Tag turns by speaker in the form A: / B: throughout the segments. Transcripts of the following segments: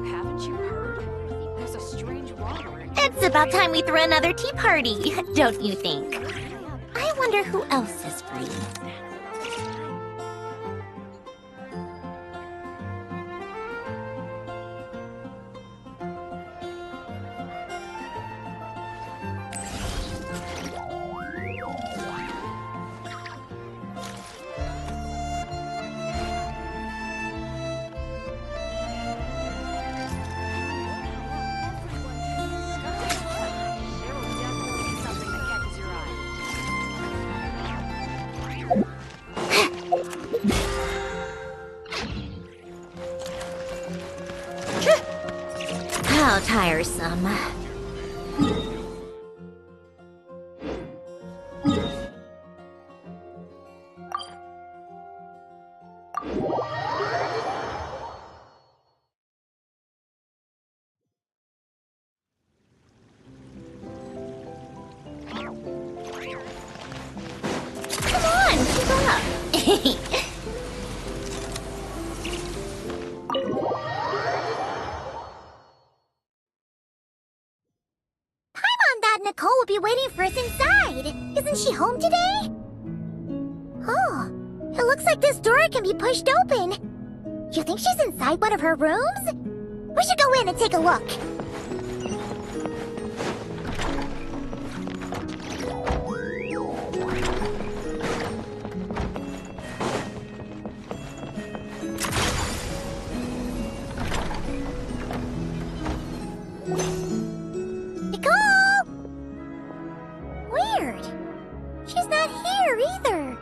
A: Haven't you heard? There's a strange wanderer.
B: It's about time we threw another tea party, don't you think? I wonder who else is free. How tiresome. Come on, keep up. Nicole will be waiting for us inside. Isn't she home today? Oh, it looks like this door can be pushed open. You think she's inside one of her rooms? We should go in and take a look. She's not here either.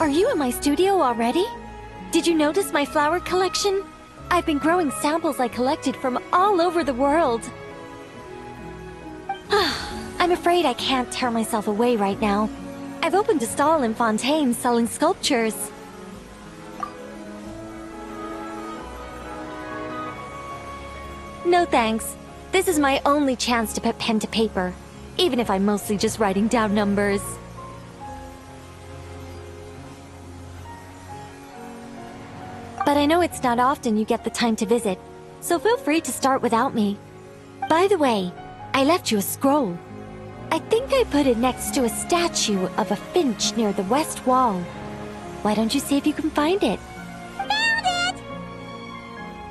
C: Are you in my studio already? Did you notice my flower collection? I've been growing samples I collected from all over the world. I'm afraid I can't tear myself away right now. I've opened a stall in Fontaine selling sculptures. No thanks. This is my only chance to put pen to paper, even if I'm mostly just writing down numbers. But I know it's not often you get the time to visit, so feel free to start without me. By the way, I left you a scroll. I think I put it next to a statue of a finch near the west wall. Why don't you see if you can find it?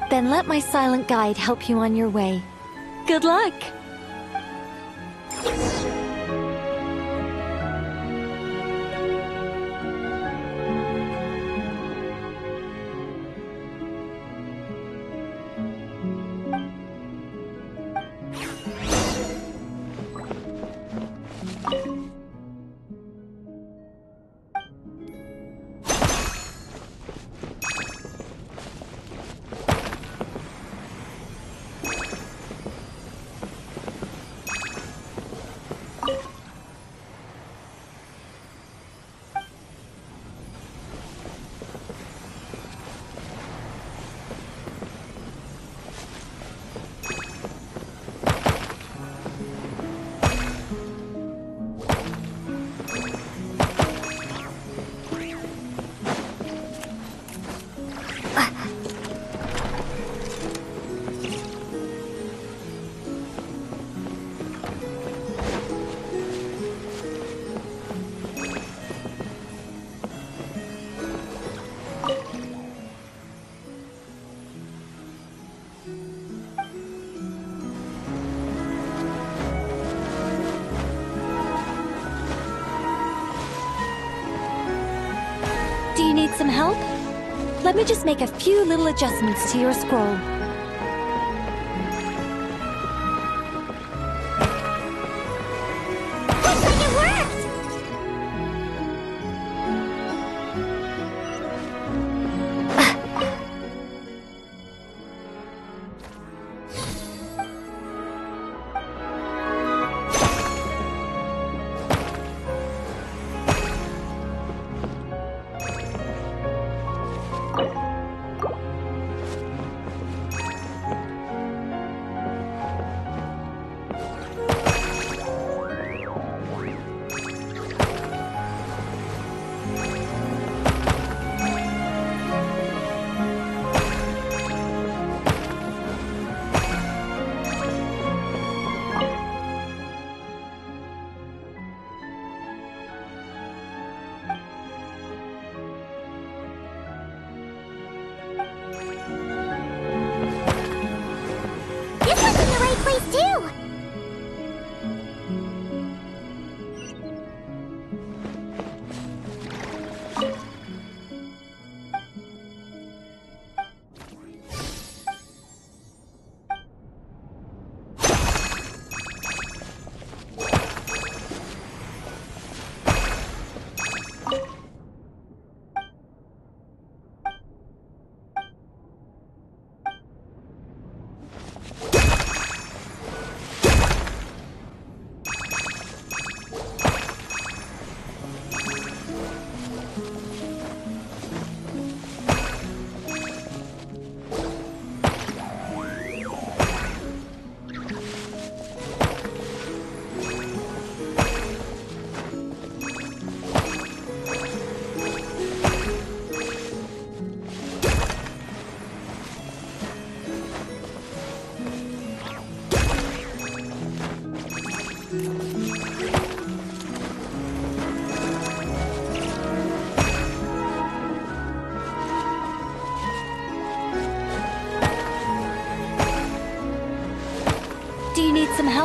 C: Then let my silent guide help you on your way. Good luck! Do you need some help? Let me just make a few little adjustments to your scroll.
B: Looks like it worked!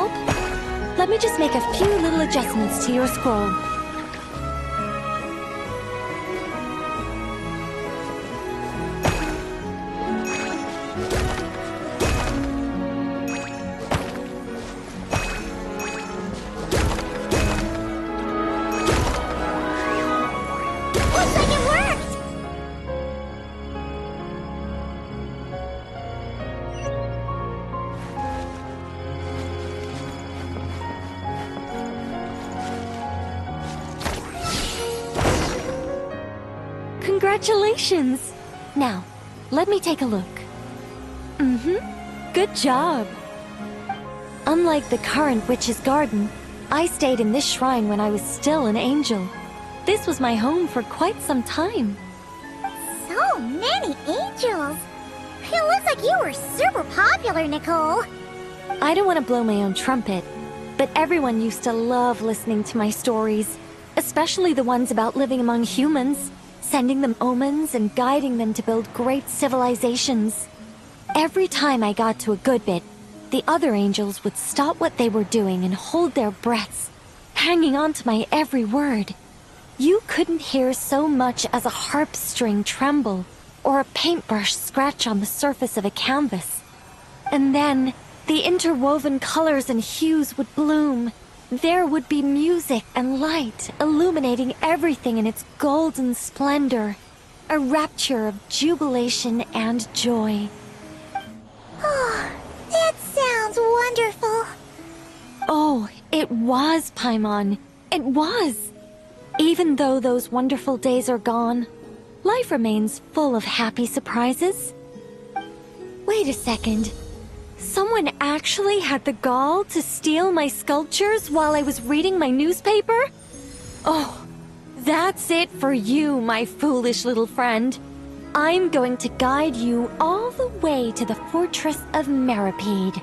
C: help? Let me just make a few little adjustments to your scroll.
B: Looks like it worked!
C: Congratulations! Now, let me take a look. Good job! Unlike the current witch's garden, I stayed in this shrine when I was still an angel. This was my home for quite some time.
B: So many angels! It looks like you were super popular, Nicole.
C: I don't want to blow my own trumpet, but everyone used to love listening to my stories, especially the ones about living among humans, sending them omens and guiding them to build great civilizations. Every time I got to a good bit, the other angels would stop what they were doing and hold their breaths, hanging on to my every word. You couldn't hear so much as a harp string tremble or a paintbrush scratch on the surface of a canvas. And then, the interwoven colors and hues would bloom. There would be music and light illuminating everything in its golden splendor. A rapture of jubilation and joy.
B: Oh, that sounds wonderful.
C: Oh, it was, Paimon. It was. Even though those wonderful days are gone, life remains full of happy surprises. Wait a second. Someone actually had the gall to steal my sculptures while I was reading my newspaper? Oh, that's it for you, my foolish little friend. I'm going to guide you all the way to the fortress of Meripede.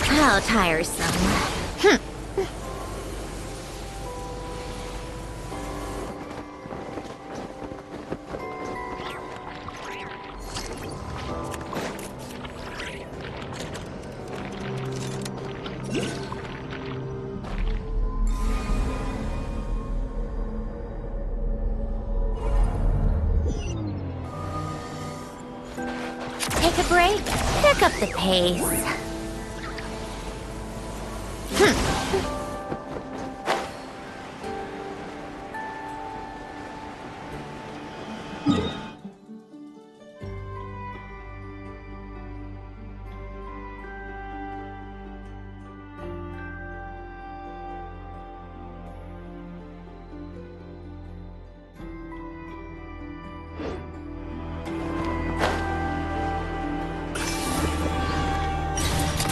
B: How tiresome. Take a break, pick up the pace.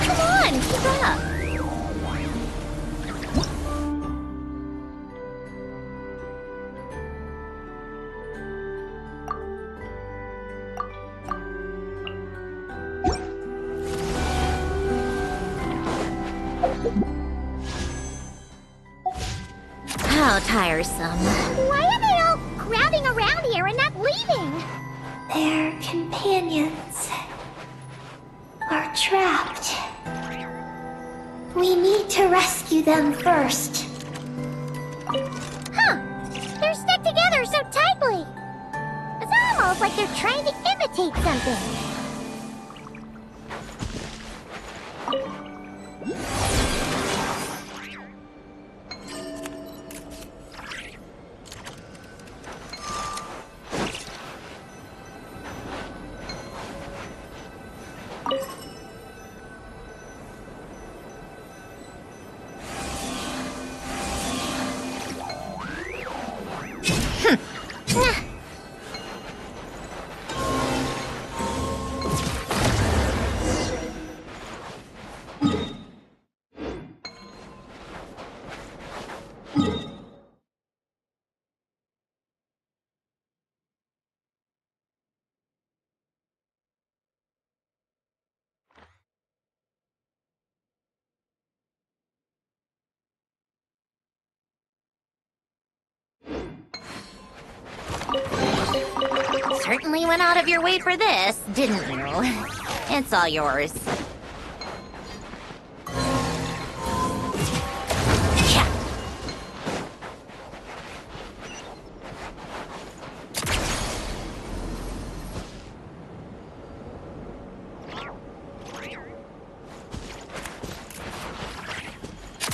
B: Come on, keep up. How tiresome. Why are they all crowding around here and not leaving?
D: Their companions are trapped. We need to rescue them first.
B: Huh. There's like they're trying to imitate something.
E: Certainly went out of your way for this, didn't you? It's all yours.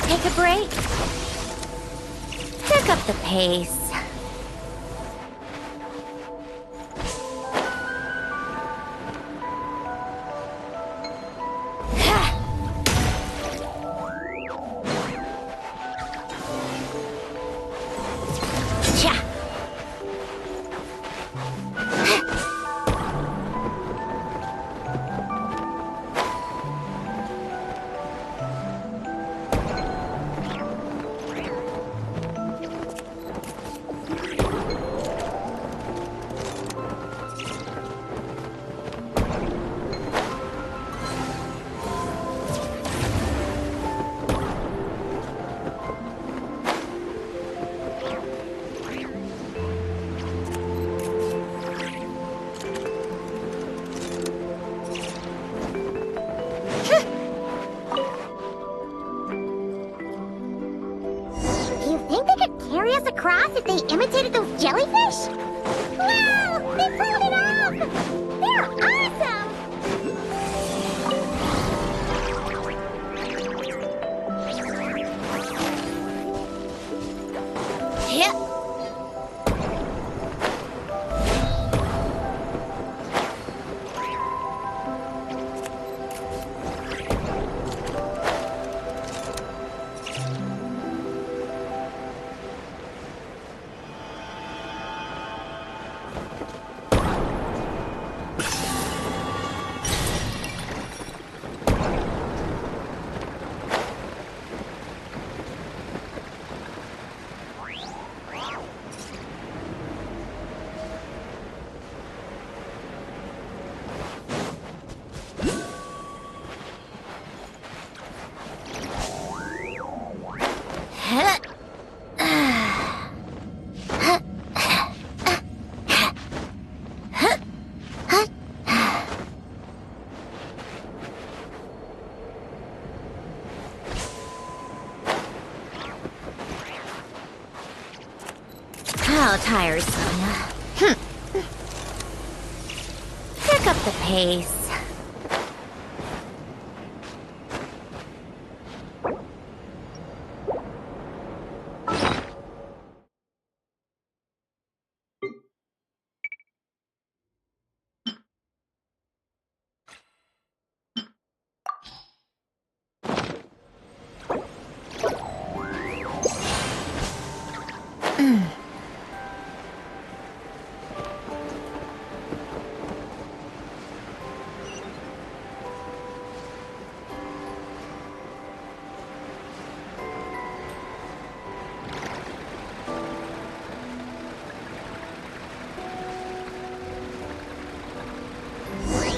E: Take a break. Pick up the pace.
B: Carry us across if they imitated those jellyfish? Wow! They pulled it off! They're awesome!
E: Yeah. How tiresome. Pick up the pace.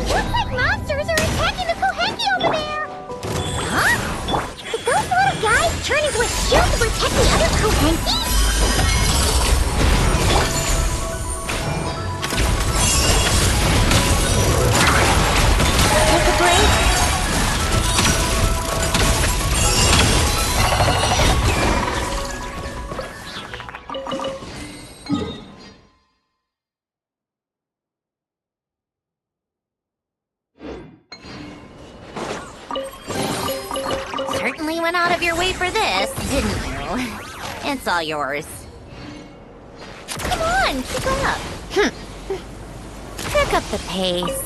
B: Looks like monsters are attacking the Koheki over there! Huh? Did those little guys turn into a shield to protect the other Koheki?
E: Take a break. out of your way for this, didn't you? It's all yours. Come on, keep up. Pick up the pace.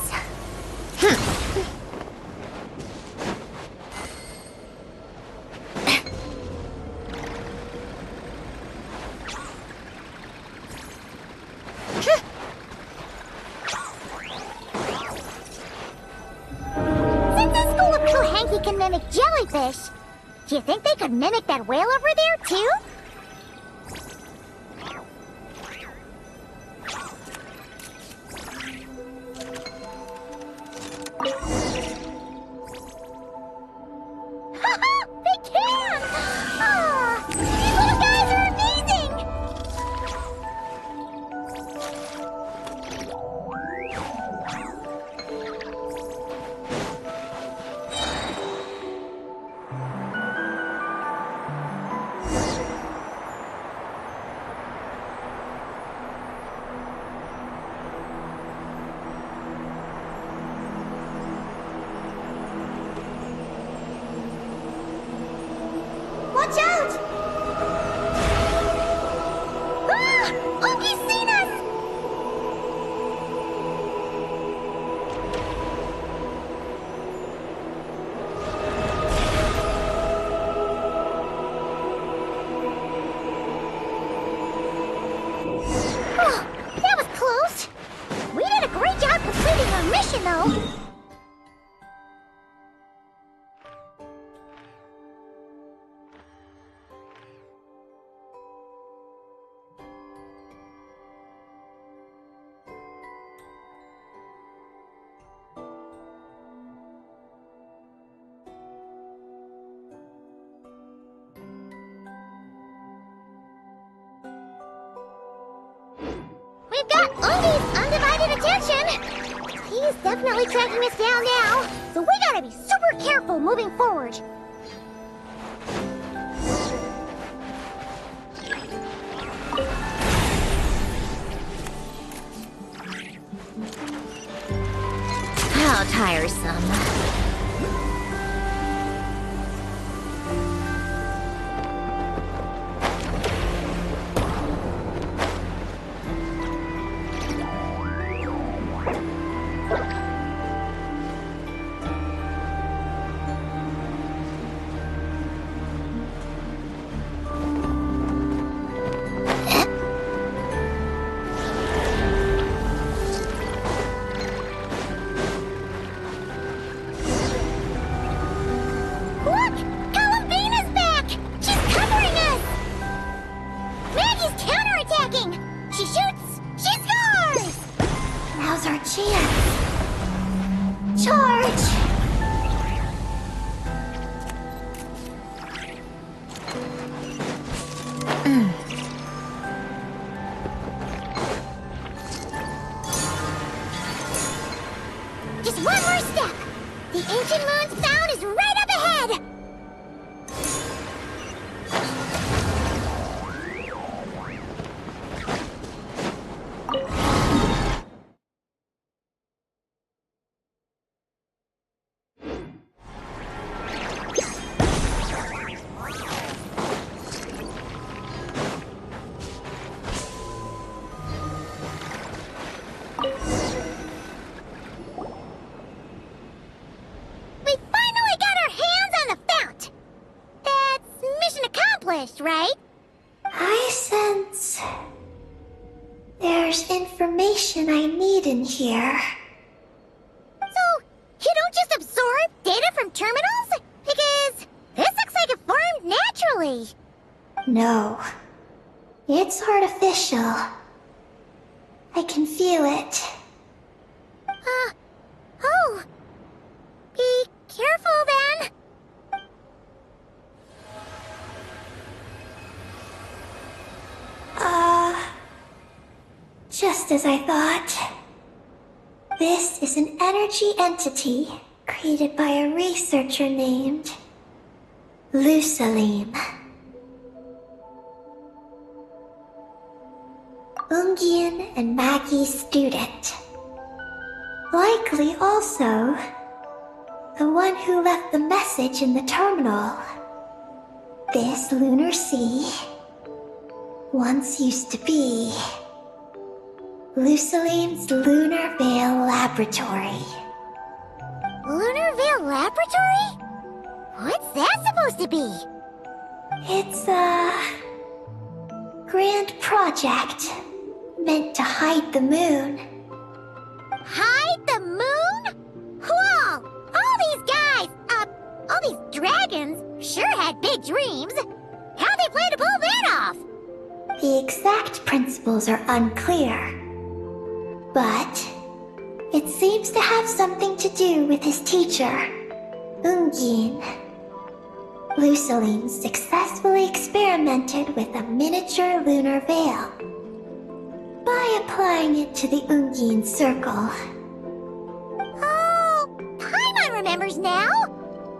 B: Since this school of Kohanki can mimic jellyfish, do you think they could mimic that whale over there, too? They can! Ah, these little guys are amazing! Watch out! Ah! Oki's seen us! Oh, that was close. We did a great job completing our mission, though. We've got Ungi's undivided attention! He's definitely tracking us down now, so we gotta be super careful moving forward.
E: How tiresome.
B: Look! Columbina's back! She's covering us! Maggie's counterattacking! She shoots! She scores!
D: Now's our chance. Charge!
B: Just one more step! The ancient moon's bound is right up ahead! We finally got our hands on the fount! That's mission accomplished, right?
D: I sense there's information I need in here.
B: So, you don't just absorb data from terminals? Because this looks like it formed naturally.
D: No, it's artificial. I can feel it.
B: Oh. Be careful then.
D: Just as I thought. This is an energy entity created by a researcher named Lusalim. Ungian and Maggie's student. Likely also the one who left the message in the terminal. This lunar sea once used to be Luciline's Lunar Veil Laboratory.
B: Lunar Veil Laboratory? What's that supposed to be?
D: It's a grand project meant to hide the moon.
B: Hide the moon? Whoa! All these guys, all these dragons sure had big dreams. How'd they plan to pull that off?
D: The exact principles are unclear, but it seems to have something to do with his teacher, Ungin. Luciline successfully experimented with a miniature lunar veil by applying it to the Ungin circle.
B: Oh, Paimon remembers now.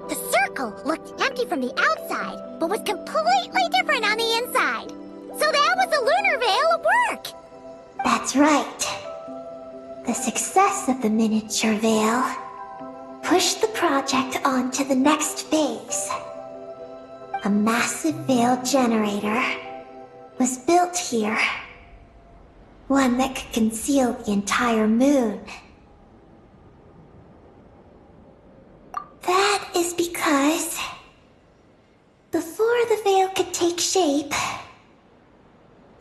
B: The circle looked empty from the outside, but was completely different on the inside. So that was the lunar veil at work.
D: That's right. The success of the miniature veil pushed the project on to the next phase. A massive veil generator was built here. One that could conceal the entire moon. That is because before the veil could take shape,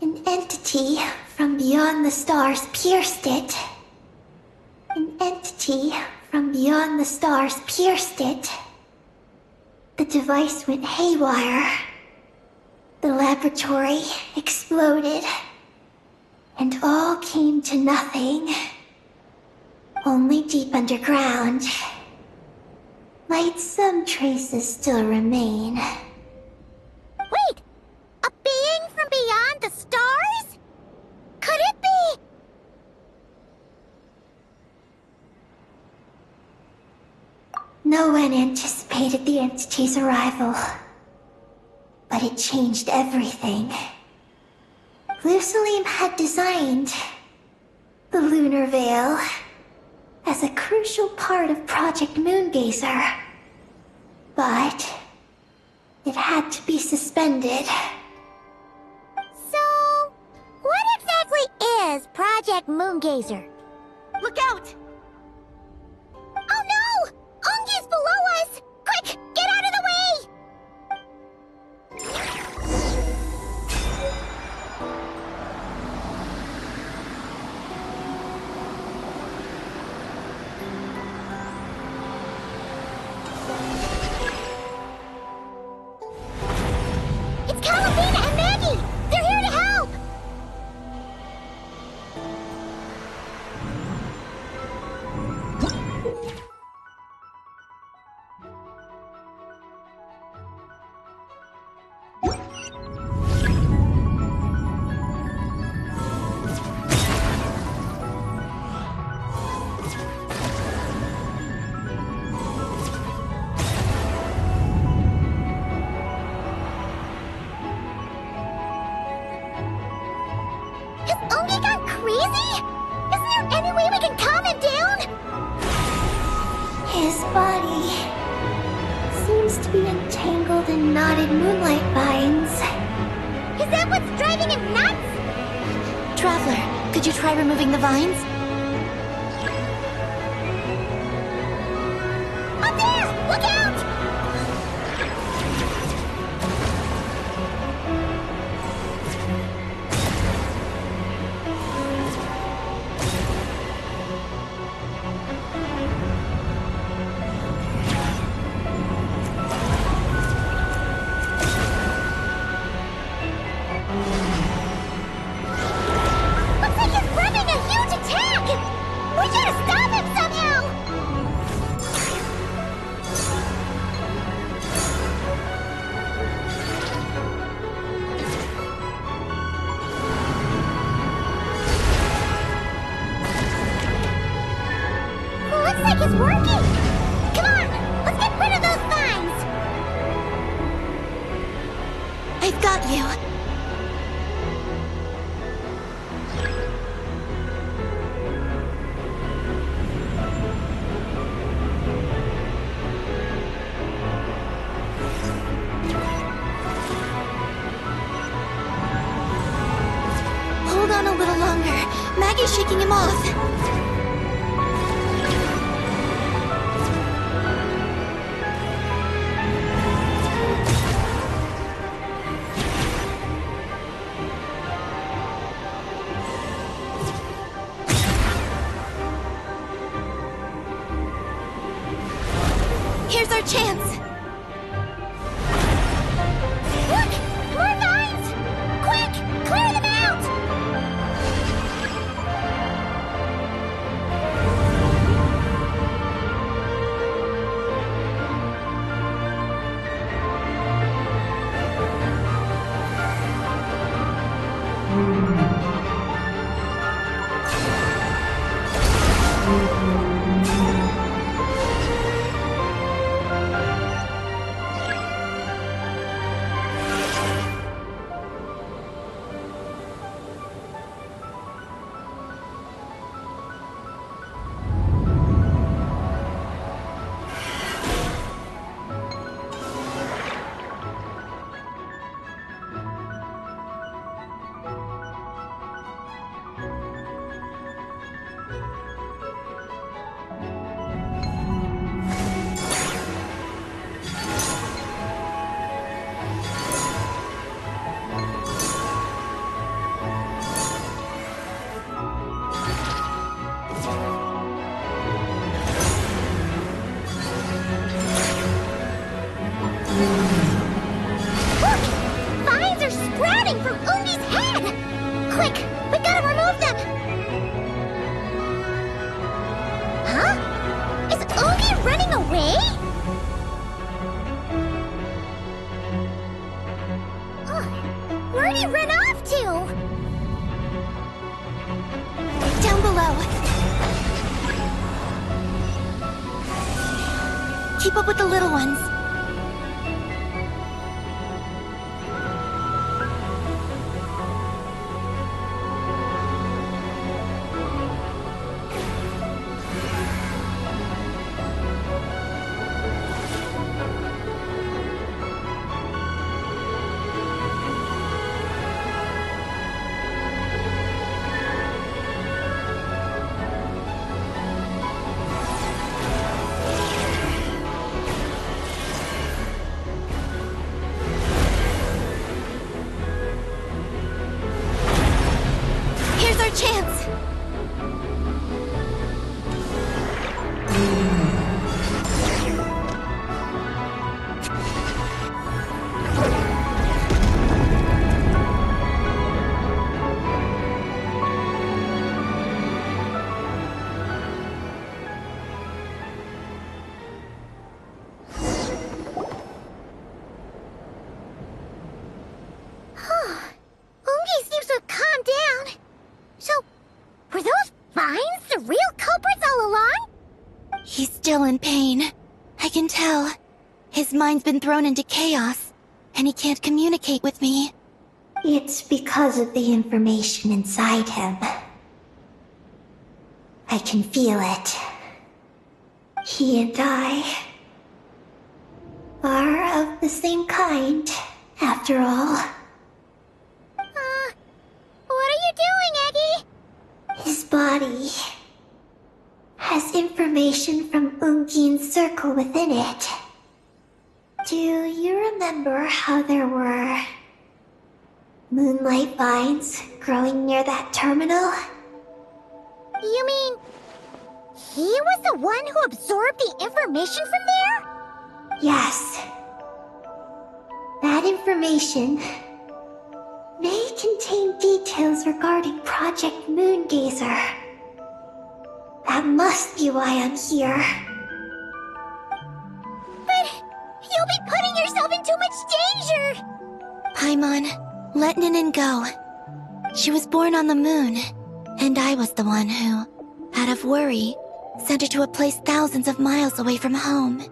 D: an entity from beyond the stars pierced it. An entity from beyond the stars pierced it. The device went haywire. The laboratory exploded. And all came to nothing. Only deep underground might some traces still remain.
B: Wait! A being from beyond the stars? Could it be?
D: No one anticipated the entity's arrival, but it changed everything. Luciline had designed the lunar veil as a crucial part of Project Moongazer, but it had to be suspended.
B: So, what exactly is Project Moongazer? Look out! Oh no! Ungi's below us! Quick, get out of the way! It's Calabina and Maggie! They're here to help! Has Ungi gone crazy? Isn't there any way we can calm him down?
D: His body seems to be entangled in knotted moonlight vines.
B: Is that what's driving him nuts?
C: Traveler, could you try removing the vines?
B: Up there! Look out! Looks like he's running a huge attack! We gotta stop him somehow! Looks like it's working! Come on, let's get rid of those vines!
C: I've got you. shaking him off. Here's our chance!
B: Look! More vines! Quick! Clear them out! Where'd he run off to?
C: Down below. Keep up with the little ones. Chance!
B: Ungi seems to have calmed down. So, were those vines the real culprits all along?
C: He's still in pain. I can tell. His mind's been thrown into chaos, and he can't communicate with me.
D: It's because of the information inside him. I can feel it. He and I are of the same kind, after all.
B: What are you doing, Eggy?
D: His body has information from Ungin's circle within it. Do you remember how there were moonlight vines growing near that terminal?
B: You mean he was the one who absorbed the information from there?
D: Yes. That information may contain details regarding Project Moongazer. That must be why I'm here.
B: But you'll be putting yourself in too much danger!
C: Paimon, let Ninin go. She was born on the moon, and I was the one who, out of worry, sent her to a place thousands of miles away from home.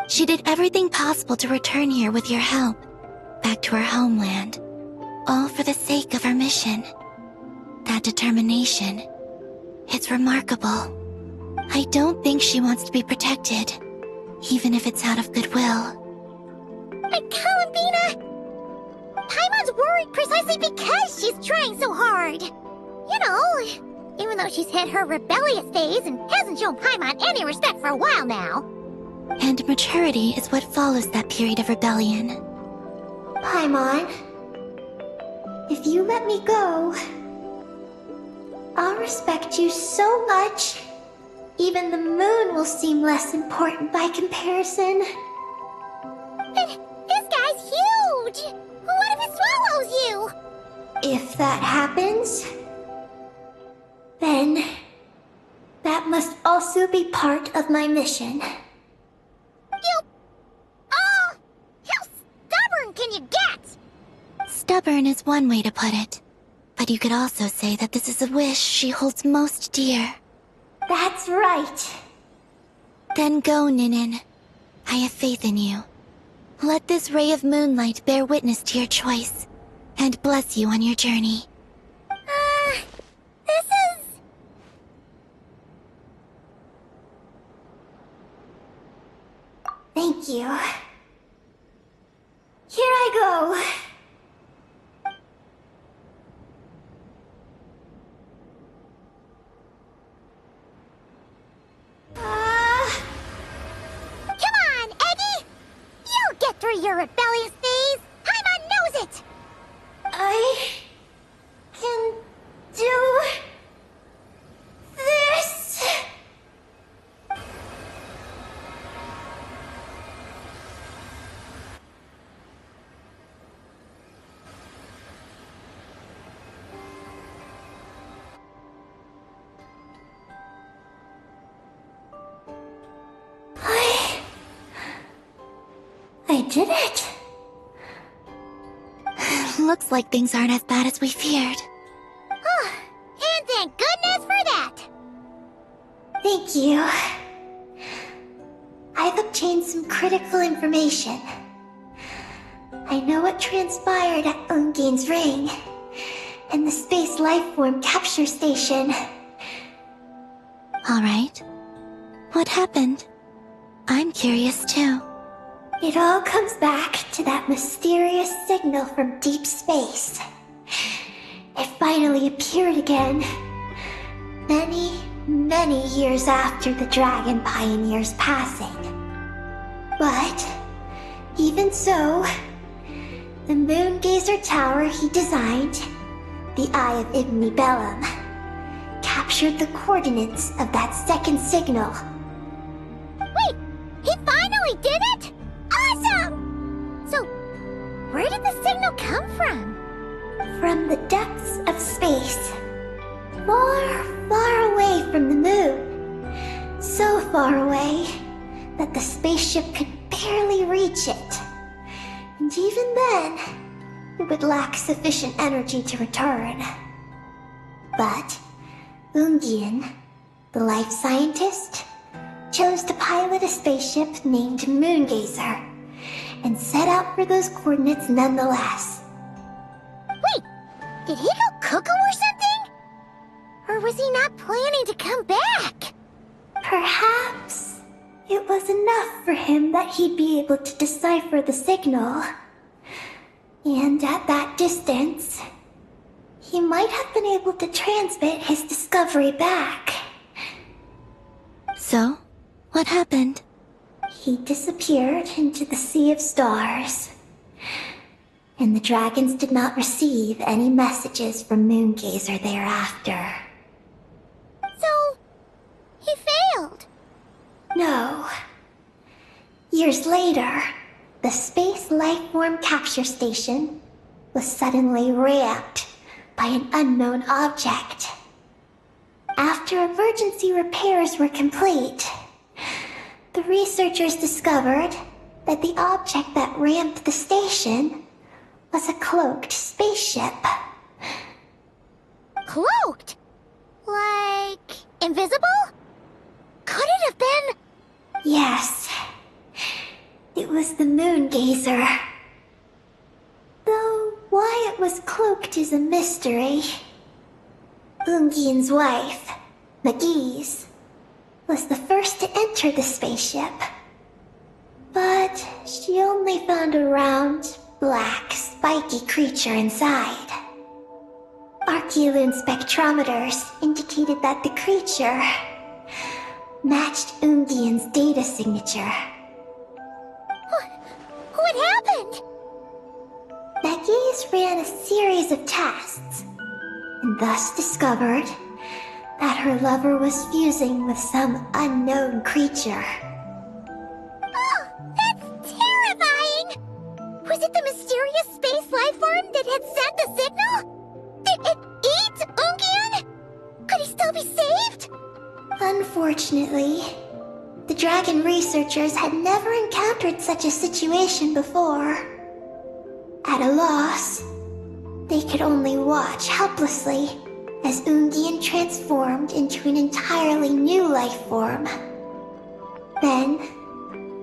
C: She did everything possible to return here with your help, back to her homeland. All for the sake of her mission. That determination, it's remarkable. I don't think she wants to be protected, even if it's out of goodwill.
B: But Columbina! Paimon's worried precisely because she's trying so hard. You know, even though she's hit her rebellious phase and hasn't shown Paimon any respect for a while now.
C: And maturity is what follows that period of rebellion.
D: Paimon, if you let me go, I'll respect you so much. Even the moon will seem less important by comparison.
B: This guy's huge! What if it swallows you?
D: If that happens, then that must also be part of my mission.
B: How stubborn can you get?
C: Stubborn is one way to put it. But you could also say that this is a wish she holds most dear.
D: That's right.
C: Then go, Ninin. I have faith in you. Let this ray of moonlight bear witness to your choice, and bless you on your journey.
B: This is...
D: Thank you. Here I go.
B: Come on, Eggy! You'll get through your rebellious phase! Paimon knows it!
D: I can do this. I did it.
C: Looks like things aren't as bad as we feared.
B: And thank goodness for that!
D: Thank you. I've obtained some critical information. I know what transpired at Ungain's ring and the space lifeform capture station.
C: Alright. What happened? I'm curious too.
D: It all comes back to that mysterious signal from deep space. It finally appeared again. Many years after the Dragon Pioneer's passing. But, even so, the Moon Gazer Tower he designed, the Eye of Ibn Bellum, captured the coordinates of that second signal.
B: Wait! He finally did it?! Awesome! So, where did the signal come from?
D: From the depths of space. Far away from the moon. So far away that the spaceship could barely reach it. And even then, it would lack sufficient energy to return. But Ungian, the life scientist, chose to pilot a spaceship named Moongazer and set out for those coordinates nonetheless.
B: Wait, did he go cuckoo or something? Or was he not planning to come back?
D: Perhaps it was enough for him that he'd be able to decipher the signal. And at that distance, he might have been able to transmit his discovery back.
C: So, what happened?
D: He disappeared into the sea of stars. And the dragons did not receive any messages from Moongazer thereafter.
B: So, he failed.
D: No. Years later, the Space Lifeform Capture Station was suddenly ramped by an unknown object. After emergency repairs were complete, the researchers discovered that the object that ramped the station was a cloaked spaceship.
B: Cloaked? Like, invisible? Could it have been...
D: Yes. It was the Moongazer. Though why it was cloaked is a mystery. Ungian's wife, McGee's, was the first to enter the spaceship. But she only found a round, black, spiky creature inside. Our Archeolune spectrometers indicated that the creature matched Ungian's data signature.
B: What happened?
D: Megis ran a series of tests, and thus discovered that her lover was fusing with some unknown creature.
B: Oh, that's terrifying! Was it the mysterious space life form that had sent the signal? Did it eat Ungian? Could he still be saved?
D: Unfortunately, the dragon researchers had never encountered such a situation before. At a loss, they could only watch helplessly as Ungian transformed into an entirely new life form. Then,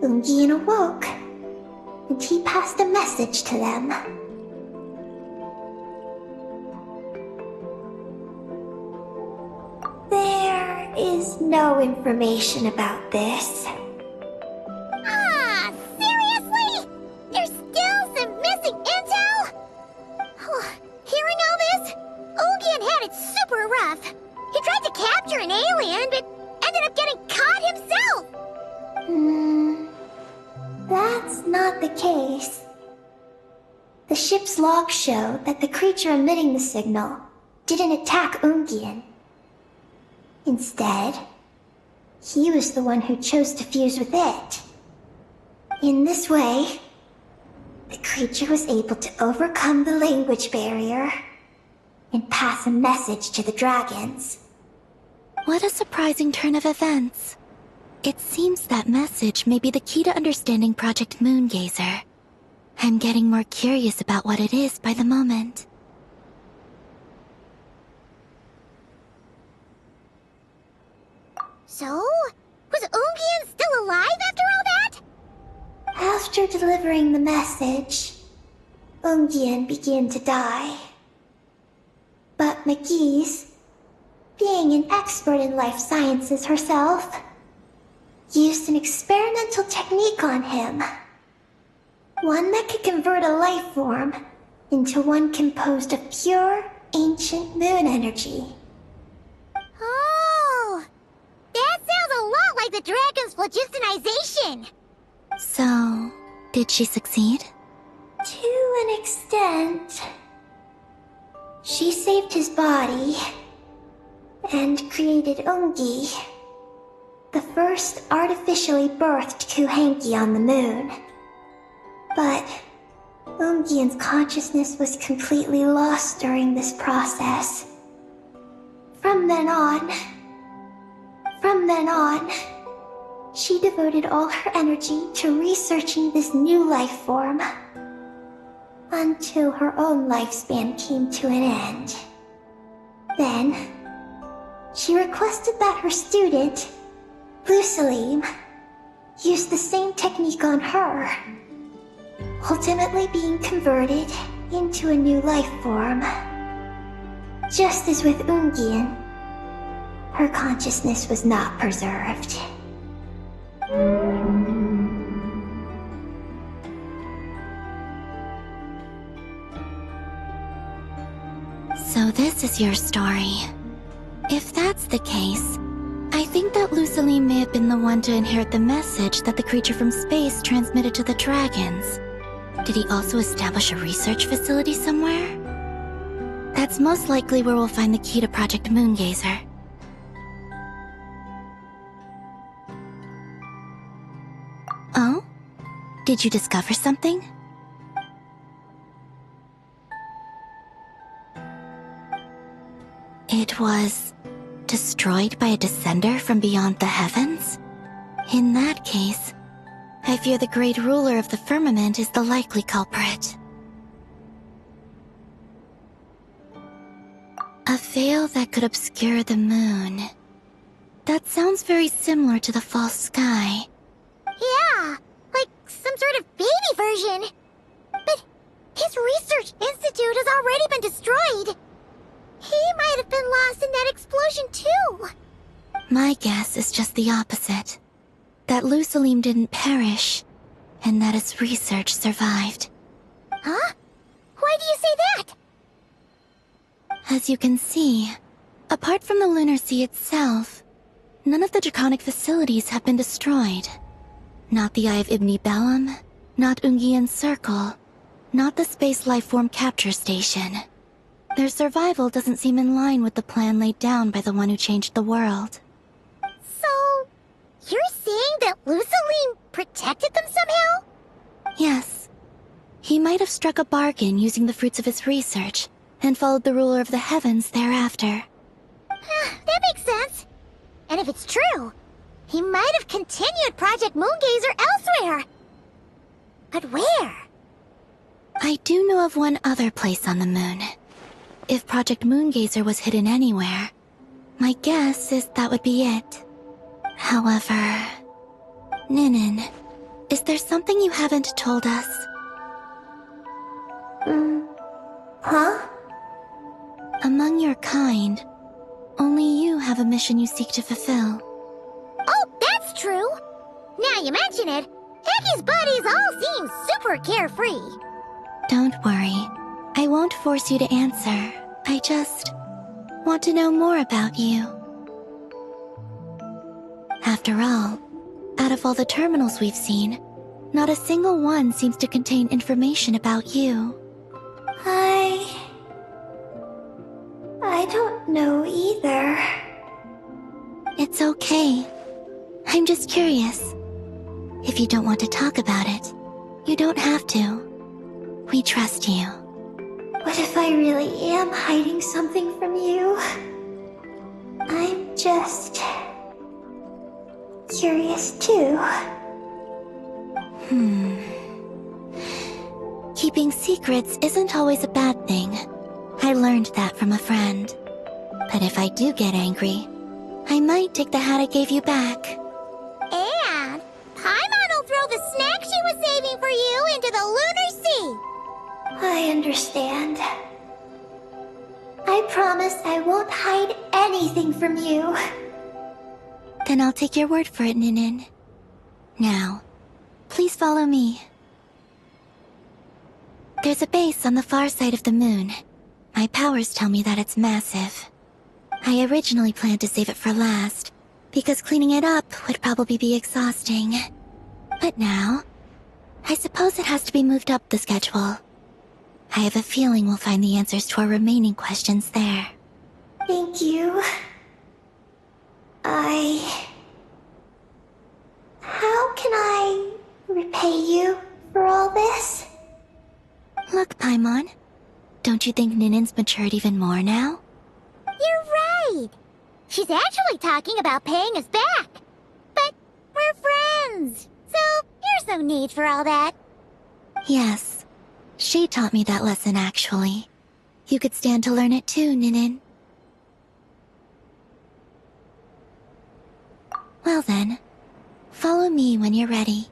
D: Ungian awoke, and he passed a message to them. There is no information about this.
B: Ah, seriously? There's still some missing intel? Hearing all this, Ungian had it super rough. He tried to capture an alien, but ended up getting caught himself.
D: That's not the case. The ship's logs show that the creature emitting the signal didn't attack Ungian. Instead, he was the one who chose to fuse with it. In this way, the creature was able to overcome the language barrier and pass a message to the dragons.
C: What a surprising turn of events. It seems that message may be the key to understanding Project Moongazer. I'm getting more curious about what it is by the moment.
B: So, was Ungian still alive after all that?
D: After delivering the message, Ungian began to die. But McGee's, being an expert in life sciences herself, used an experimental technique on him. One that could convert a life form into one composed of pure, ancient moon energy.
B: Oh, that sounds a lot like the dragon's phlogistonization.
C: So, did she succeed?
D: To an extent. She saved his body and created Ungi, the first artificially birthed Kuhanki on the moon. But Ungian's consciousness was completely lost during this process. From then on, she devoted all her energy to researching this new life form, until her own lifespan came to an end. Then, she requested that her student, Lusalim, use the same technique on her, ultimately being converted into a new life form. Just as with Ungian, her consciousness was not preserved.
C: So this is your story. If that's the case, I think that Lusaline may have been the one to inherit the message that the creature from space transmitted to the dragons. Did he also establish a research facility somewhere? That's most likely where we'll find the key to Project Moongazer. Oh? Did you discover something? It was destroyed by a descender from beyond the heavens? In that case, I fear the great ruler of the firmament is the likely culprit. A veil that could obscure the moon. That sounds very similar to the false sky.
B: Yeah, like some sort of baby version. But his research institute has already been destroyed. He might have been lost in that explosion too.
C: My guess is just the opposite. That Lusalim didn't perish, and that his research survived.
B: Huh? Why do you say that?
F: As you can see, apart from the lunar sea itself, none of the draconic facilities have been destroyed. Not the Eye of Ibni Bellum, not Ungian's Circle, not the Space Lifeform Capture Station. Their survival doesn't seem in line with the plan laid down by the one who changed the world.
B: So, you're saying that Luceline protected them somehow?
F: Yes. He might have struck a bargain using the fruits of his research, and followed the ruler of the heavens thereafter.
B: That makes sense. And if it's true, he might have continued Project Moongazer elsewhere. But where?
F: I do know of one other place on the moon. If Project Moongazer was hidden anywhere, my guess is that would be it. However... Ninin, is there something you haven't told us?
D: Huh?
F: Among your kind, only you have a mission you seek to fulfill.
B: Oh, that's true. Now you mention it, Hickey's buddies all seem super carefree.
F: Don't worry. I won't force you to answer. I just want to know more about you. After all, out of all the terminals we've seen, not a single one seems to contain information about you.
D: I don't know either.
F: It's okay. I'm just curious. If you don't want to talk about it, you don't have to. We trust you.
D: What if I really am hiding something from you? I'm just... curious too.
F: Keeping secrets isn't always a bad thing. I learned that from a friend. But if I do get angry, I might take the hat I gave you back.
B: And Paimon will throw the snack she was saving for you into the lunar sea.
D: I understand. I promise I won't hide anything from you.
F: Then I'll take your word for it, Ninin. Now, please follow me. There's a base on the far side of the moon. My powers tell me that it's massive. I originally planned to save it for last, because cleaning it up would probably be exhausting. But now, I suppose it has to be moved up the schedule. I have a feeling we'll find the answers to our remaining questions there.
D: Thank you. How can I repay you for all this?
F: Look, Paimon. Don't you think Ninin's matured even more now?
B: You're right. She's actually talking about paying us back. But we're friends, so there's no need for all that.
F: Yes. She taught me that lesson, actually. You could stand to learn it too, Ninin. Well then, follow me when you're ready.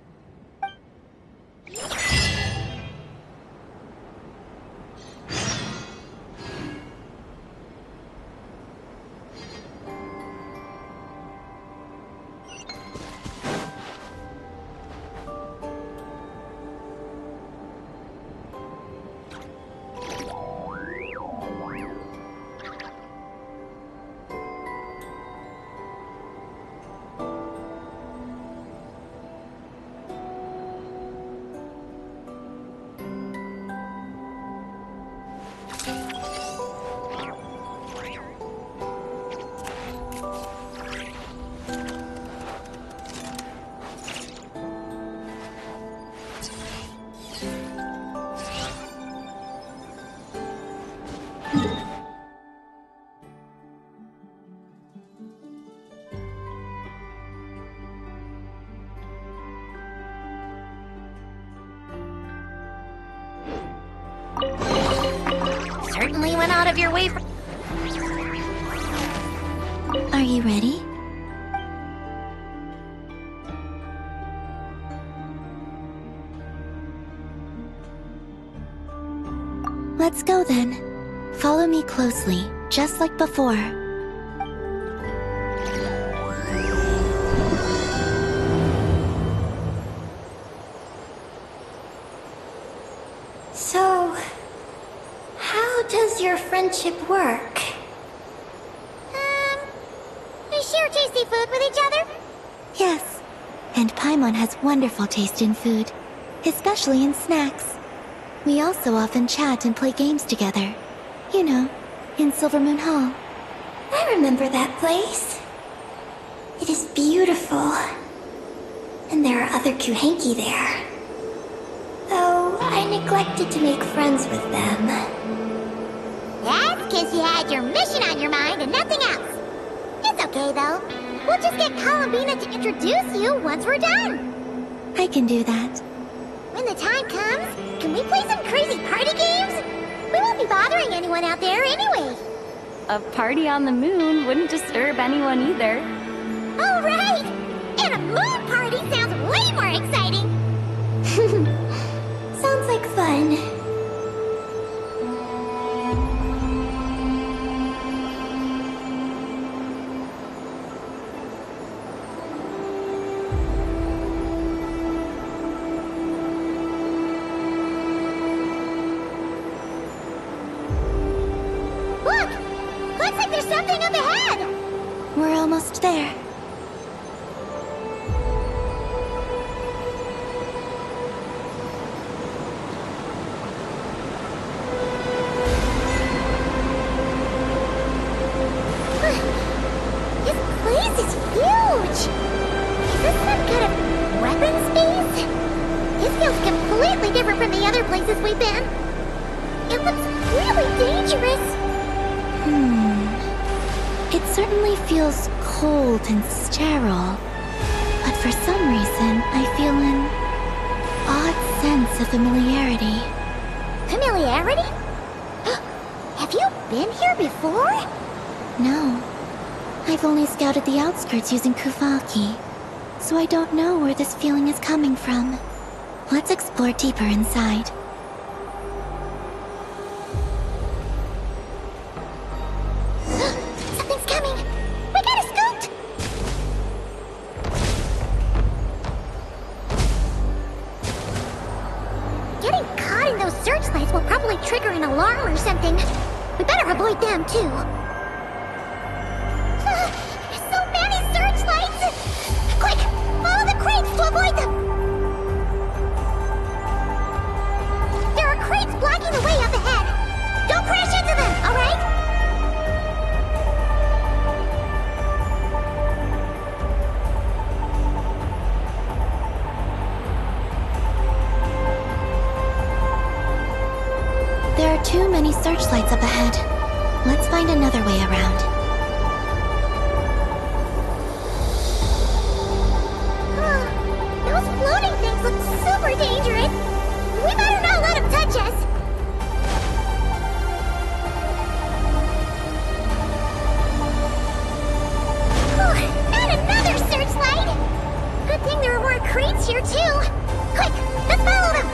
E: Certainly went out of your way for...
F: Are you ready? Let's go then. Follow me closely, just like before.
D: So, how does your friend friendship work?
B: We share tasty food with each other?
F: Yes. And Paimon has wonderful taste in food, especially in snacks. We also often chat and play games together. You know, in Silvermoon Hall.
D: I remember that place. It is beautiful. And there are other Kuhenki there. Though I neglected to make friends with them.
B: That's because you had your mission on your mind and nothing else. It's okay, though. We'll just get Columbina to introduce you once we're done.
F: I can do that.
B: When the time comes, can we play some crazy party games? We won't be bothering anyone out there anyway.
A: A party on the moon wouldn't disturb anyone either.
B: All right! And a moon party sounds way more exciting!
D: Sounds like fun.
B: Look! Looks like there's something up ahead!
F: We're almost there.
B: This place is huge! Is this some kind of weapons base? This feels completely different from the other places we've been. It looks really dangerous.
F: It certainly feels cold and sterile. But for some reason, I feel an odd sense of familiarity.
B: Familiarity? Have you been here before?
F: No. I've only scouted the outskirts using Kuvaki, so I don't know where this feeling is coming from. Let's explore deeper inside.
B: Something's coming! We gotta scoot! Getting caught in those searchlights will probably trigger an alarm or something. We better avoid them, too. There's so many searchlights! Quick! Follow the crates to avoid them! There are crates blocking the way up ahead! Don't crash into them, alright?
F: There are too many searchlights up ahead. Let's find another way around.
B: Those floating things look super dangerous. We better not let them touch us. Not another searchlight! Good thing there are more crates here, too. Quick, let's follow them!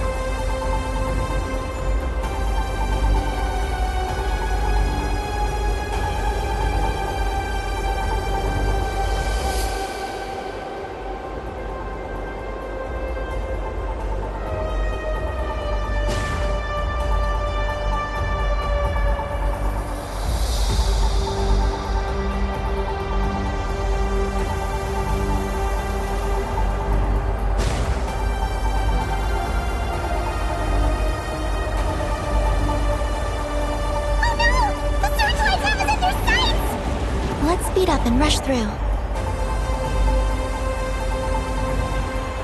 F: Speed up and rush through.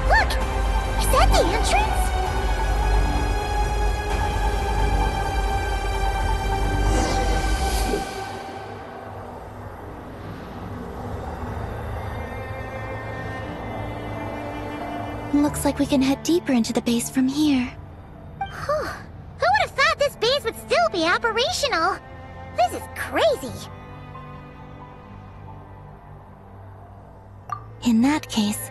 B: Look! Is that the entrance?
F: Looks like we can head deeper into the base from here.
B: Who would have thought this base would still be operational? This is crazy.
F: In that case,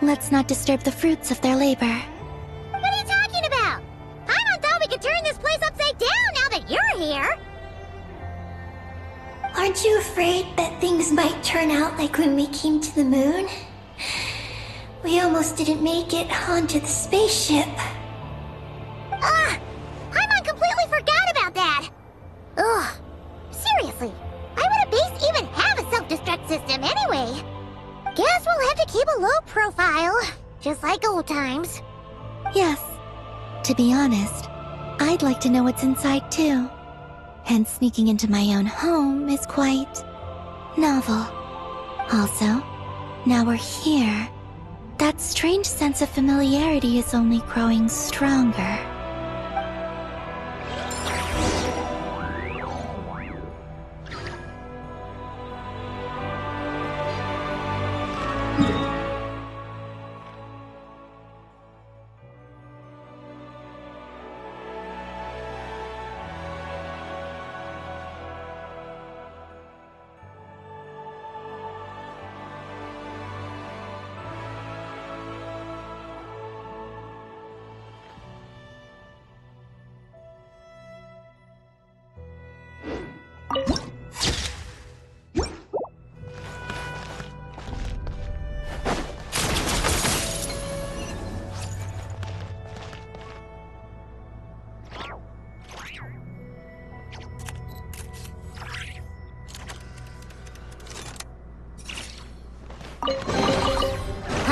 F: let's not disturb the fruits of their labor.
B: What are you talking about? Paimon thought we could turn this place upside down now that you're here.
D: Aren't you afraid that things might turn out like when we came to the moon? We almost didn't make it onto the spaceship.
B: Paimon completely forgot about that. Ugh, that system anyway. Guess we'll have to keep a low profile, just like old times.
F: Yes. To be honest, I'd like to know what's inside too. And sneaking into my own home is quite novel. Also, now we're here. That strange sense of familiarity is only growing stronger.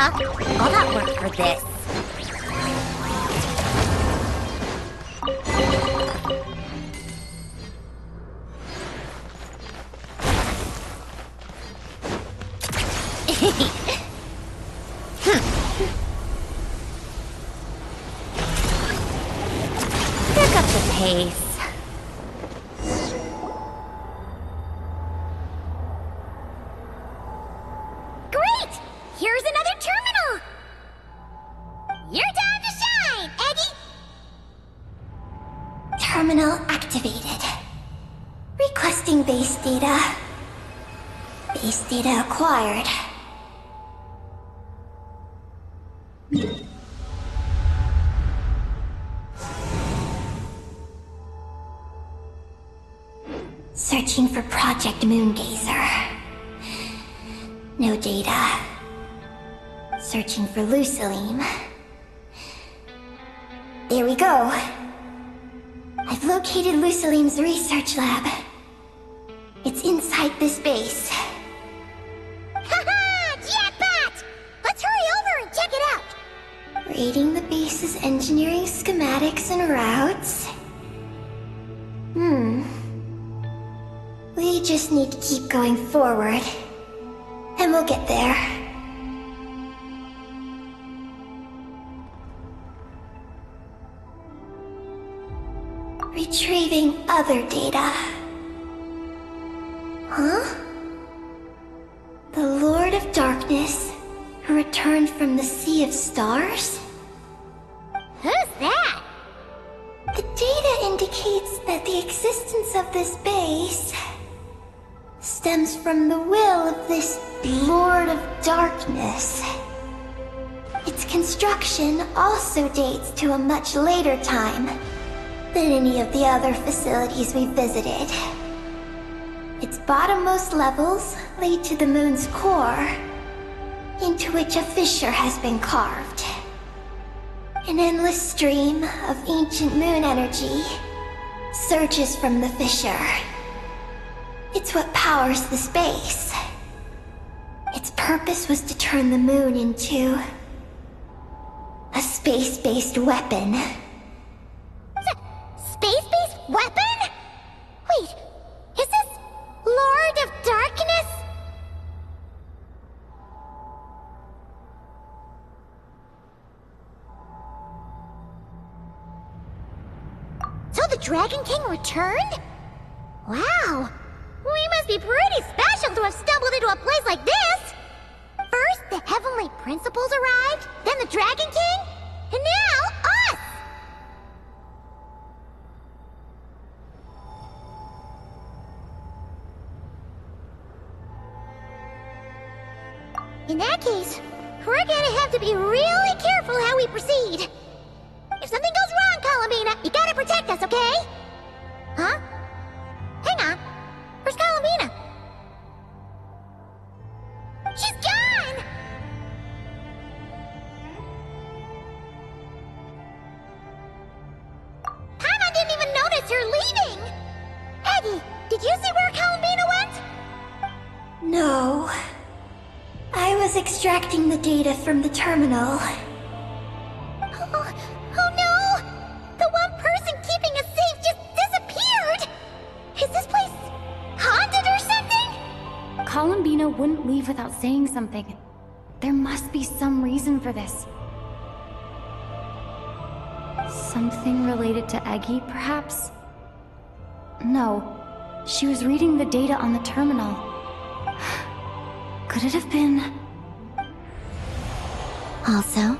E: Huh? All that work for this. Pick up the pace.
B: Great! Here's another terminal! Your time to shine, Eggy!
D: Terminal activated. Requesting base data. Base data acquired. Searching for Project Moongazer. No data. Searching for Luciline. There we go. I've located Luciline's research lab. It's inside this base.
B: Haha! Jackpot! Let's hurry over and check it out!
D: Rating the base's engineering schematics and routes. We just need to keep going forward. And we'll get there. Retrieving other data. Huh? The Lord of Darkness, who returned from the Sea of Stars?
B: Who's that?
D: The data indicates that the existence of this base stems from the will of this Lord of Darkness. Its construction also dates to a much later time than any of the other facilities we visited. Its bottommost levels lead to the moon's core, into which a fissure has been carved. An endless stream of ancient moon energy surges from the fissure. It's what powers the space. Its purpose was to turn the moon into a space-based weapon.
B: Space-based weapon? Wait, is this Lord of Darkness? So the Dragon King returned? Wow, we must be pretty special to have stumbled into a place like this! First, the Heavenly Principles arrived, then the Dragon King, and now us! In that case, we're gonna have to be really careful how we proceed. If something goes wrong, Columbina, you gotta protect us, okay? Huh? Hang on. Where's Columbina? She's gone! Paimon didn't even notice her leaving! Eggy, did you see where Columbina went?
D: No. I was extracting the data from the terminal.
B: Oh no! The one person keeping us safe just disappeared! Is this place haunted or something?
A: Columbina wouldn't leave without saying something. There must be some reason for this. Something related to Eggy, perhaps? No. She was reading the data on the terminal. Could it have been...
F: Also,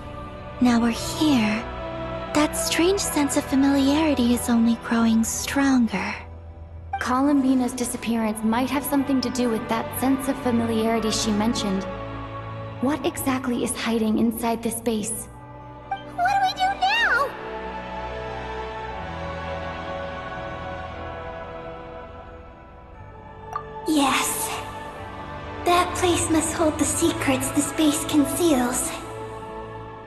F: now we're here. That strange sense of familiarity is only growing stronger.
A: Columbina's disappearance might have something to do with that sense of familiarity she mentioned. What exactly is hiding inside this base?
B: What do we do now?
D: Yes. That place must hold the secrets the space conceals.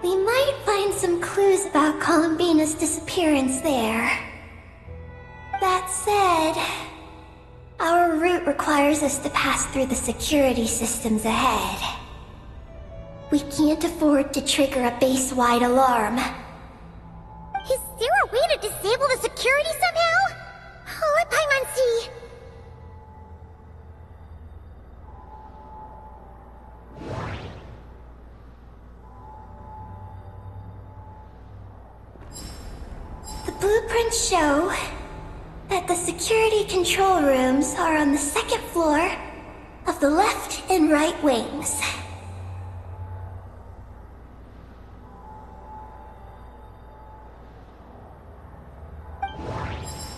D: We might find some clues about Columbina's disappearance there. That said, our route requires us to pass through the security systems ahead. We can't afford to trigger a base-wide alarm.
B: Is there a way to disable the security somehow? Let Paimon see.
D: The blueprints show that the security control rooms are on the second floor of the left and right wings.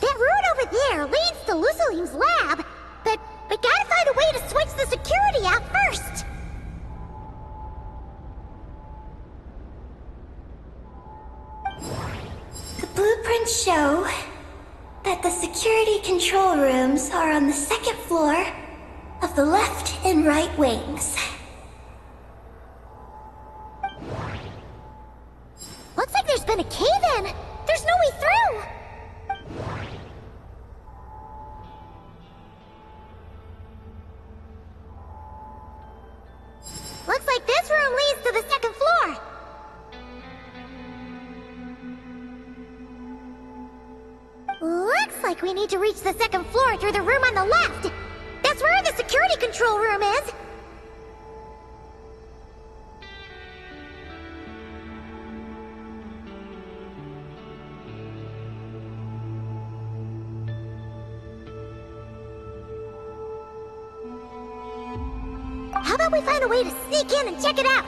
B: That route over there leads to Lucilene's lab, but we gotta find a way to switch the security out first.
D: The blueprints show that the security control rooms are on the second floor of the left and right wings.
B: Looks like there's been a cave-in. There's no way through. Looks like this room leads to the second floor. Looks like we need to reach the second floor through the room on the left. That's where the security control room is. How about we find a way to sneak in and check it out?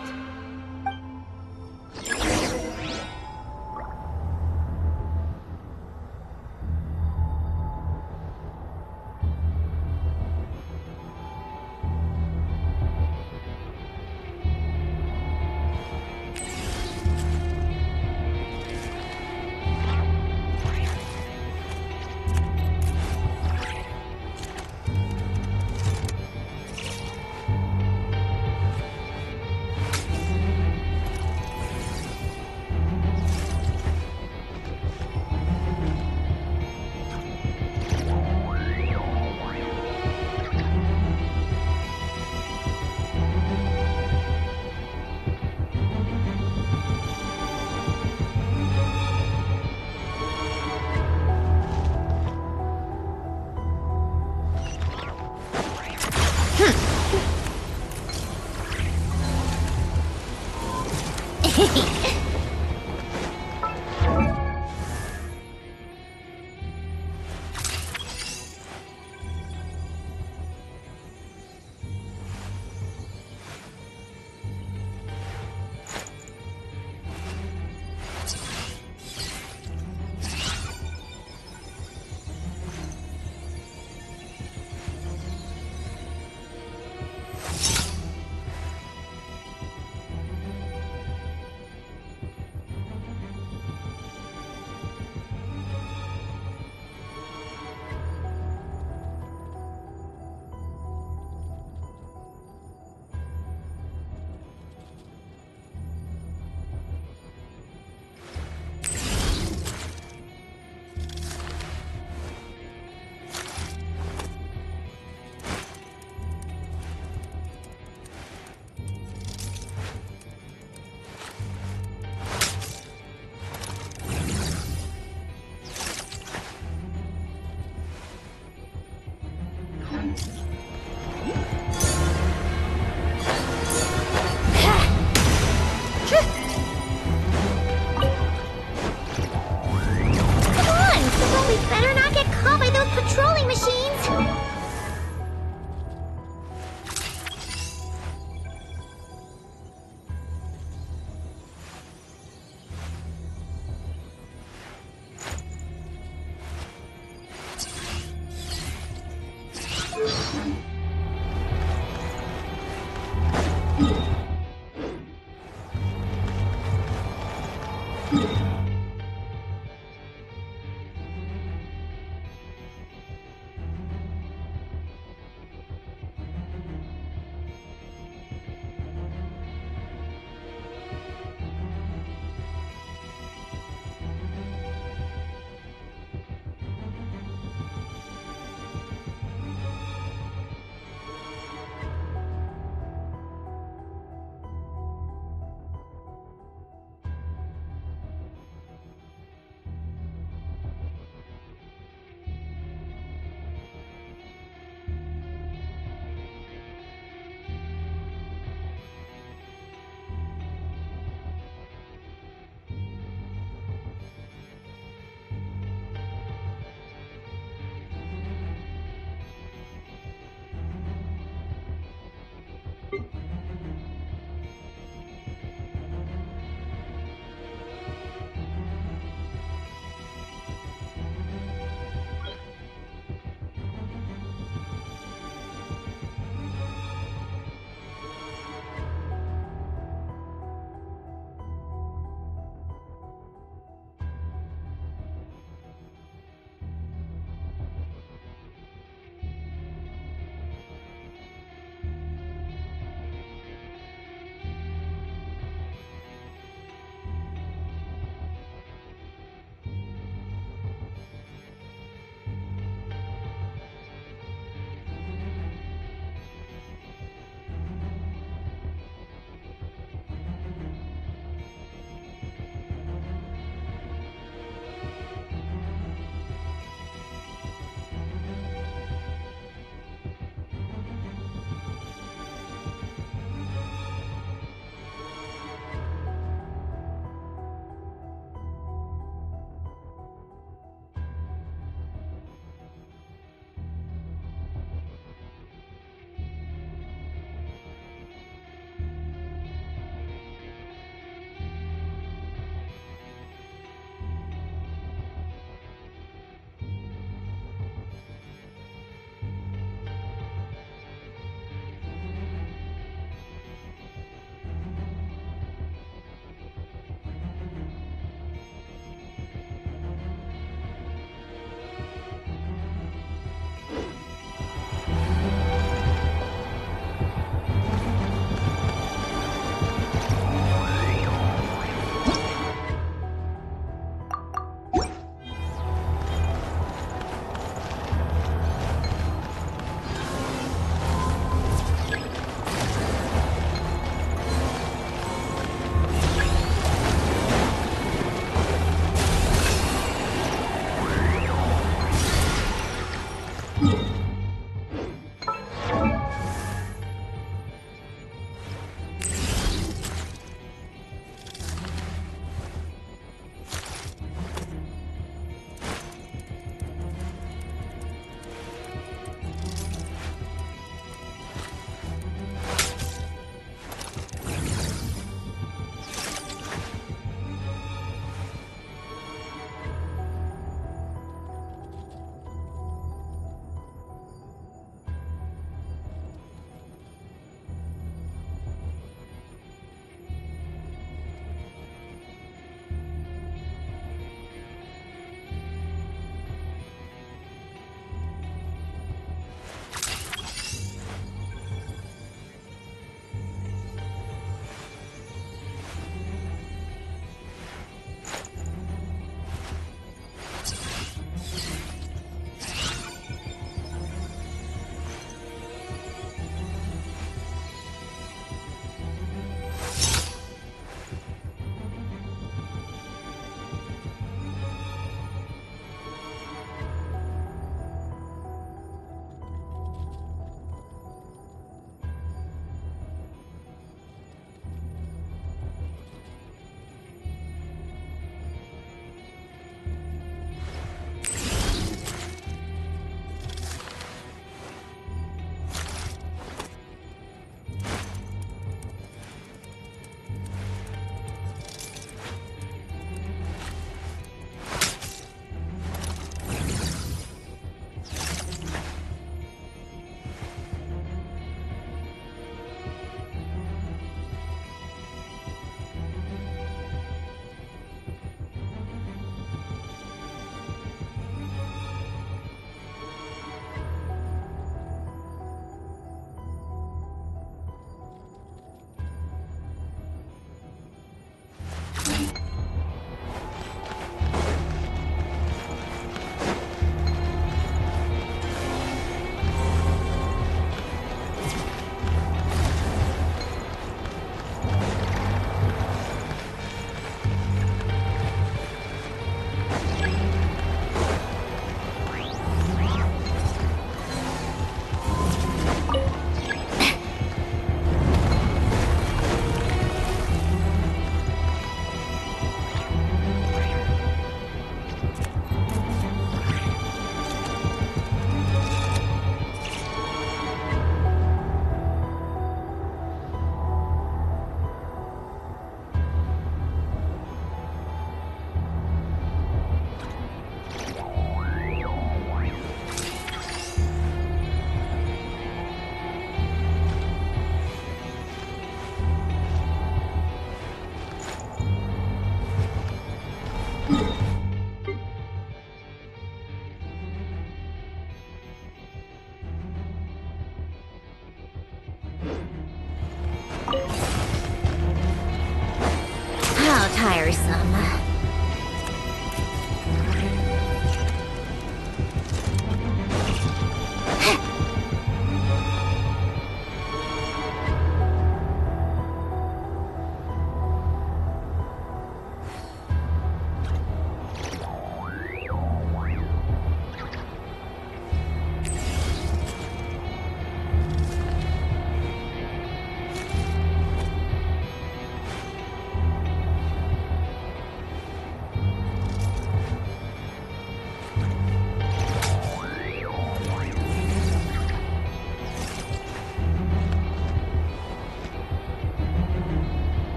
E: tiresome.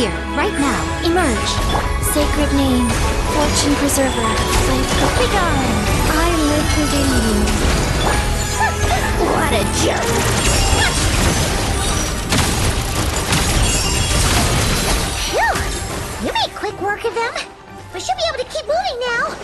C: Here, right now, emerge. Sacred name, fortune preserver, life begone. I live within you.
E: What a jerk!
B: Phew! You made quick work of them. We should be able to keep moving now.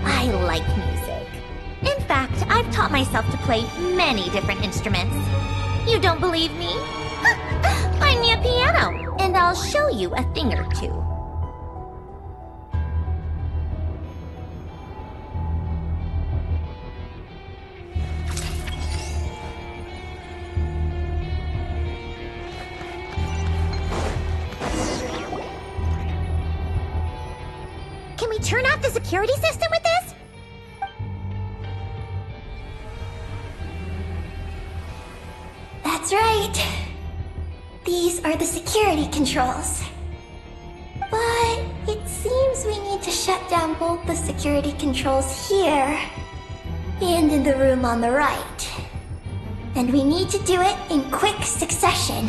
E: I like music. In fact, I've taught myself to play many different instruments. You don't believe me? Find me a piano, and I'll show you a thing or two.
B: Can we turn off the security system with this?
D: That's right. These are the security controls. But it seems we need to shut down both the security controls here and in the room on the right. And we need to do it in quick succession.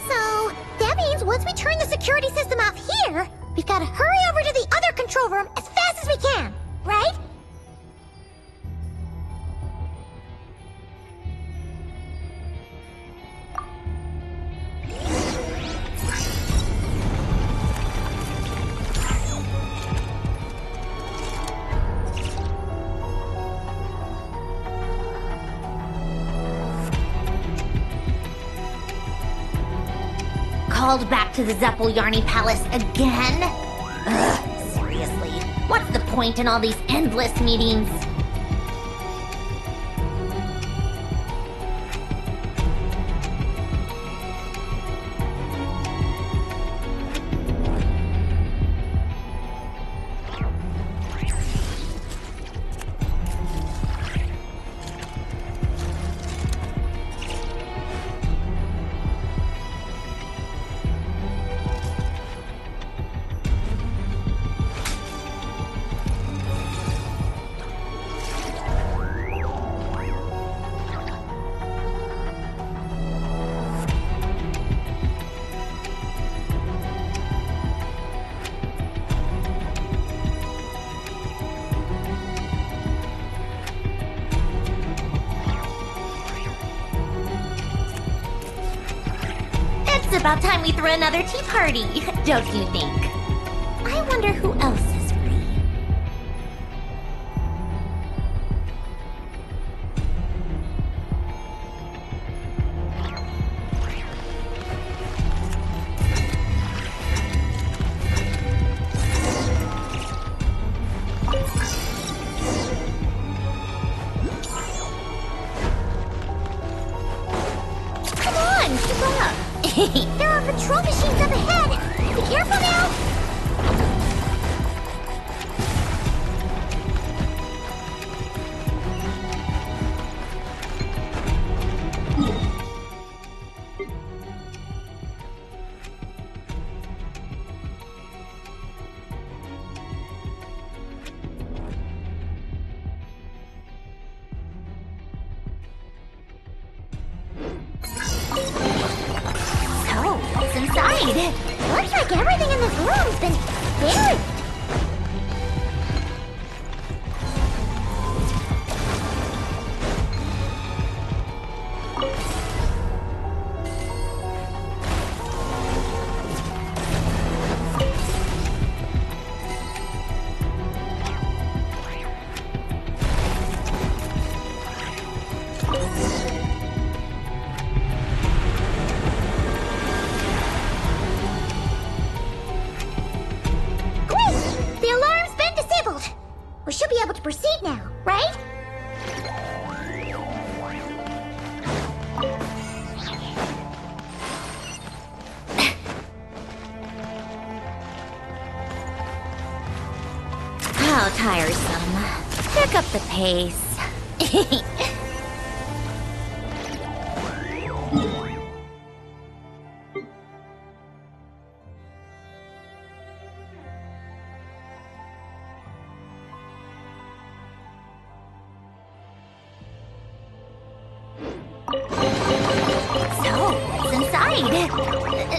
B: So, that means once we turn the security system off here, we've got to hurry over to the other control room as fast as we can, right?
E: Called back to the Zeppel-Yarny Palace again? Ugh, seriously, what's the point in all these endless meetings? It's about time we threw another tea party, don't you think? I wonder who else is free. Come on, keep up.
B: There are patrol machines up ahead! Be careful now! everything in this room's been buried. We should be able to proceed now, right?
E: How tiresome. Pick up the pace.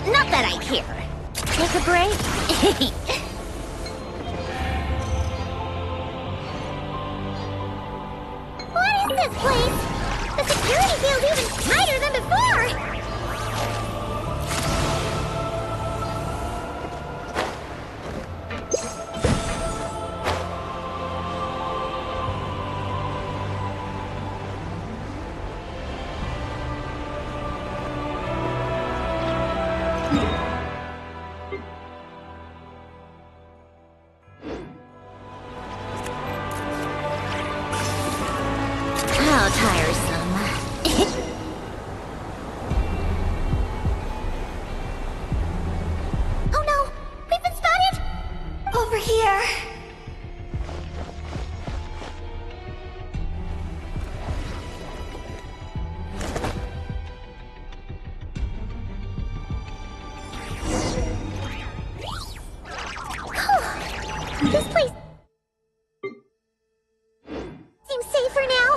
E: Not that I care. Take a break?
B: What is this place? The security feels even tighter than before!
E: How tiresome.
B: Oh no! We've been spotted!
D: Over here.
B: This place seems safer now.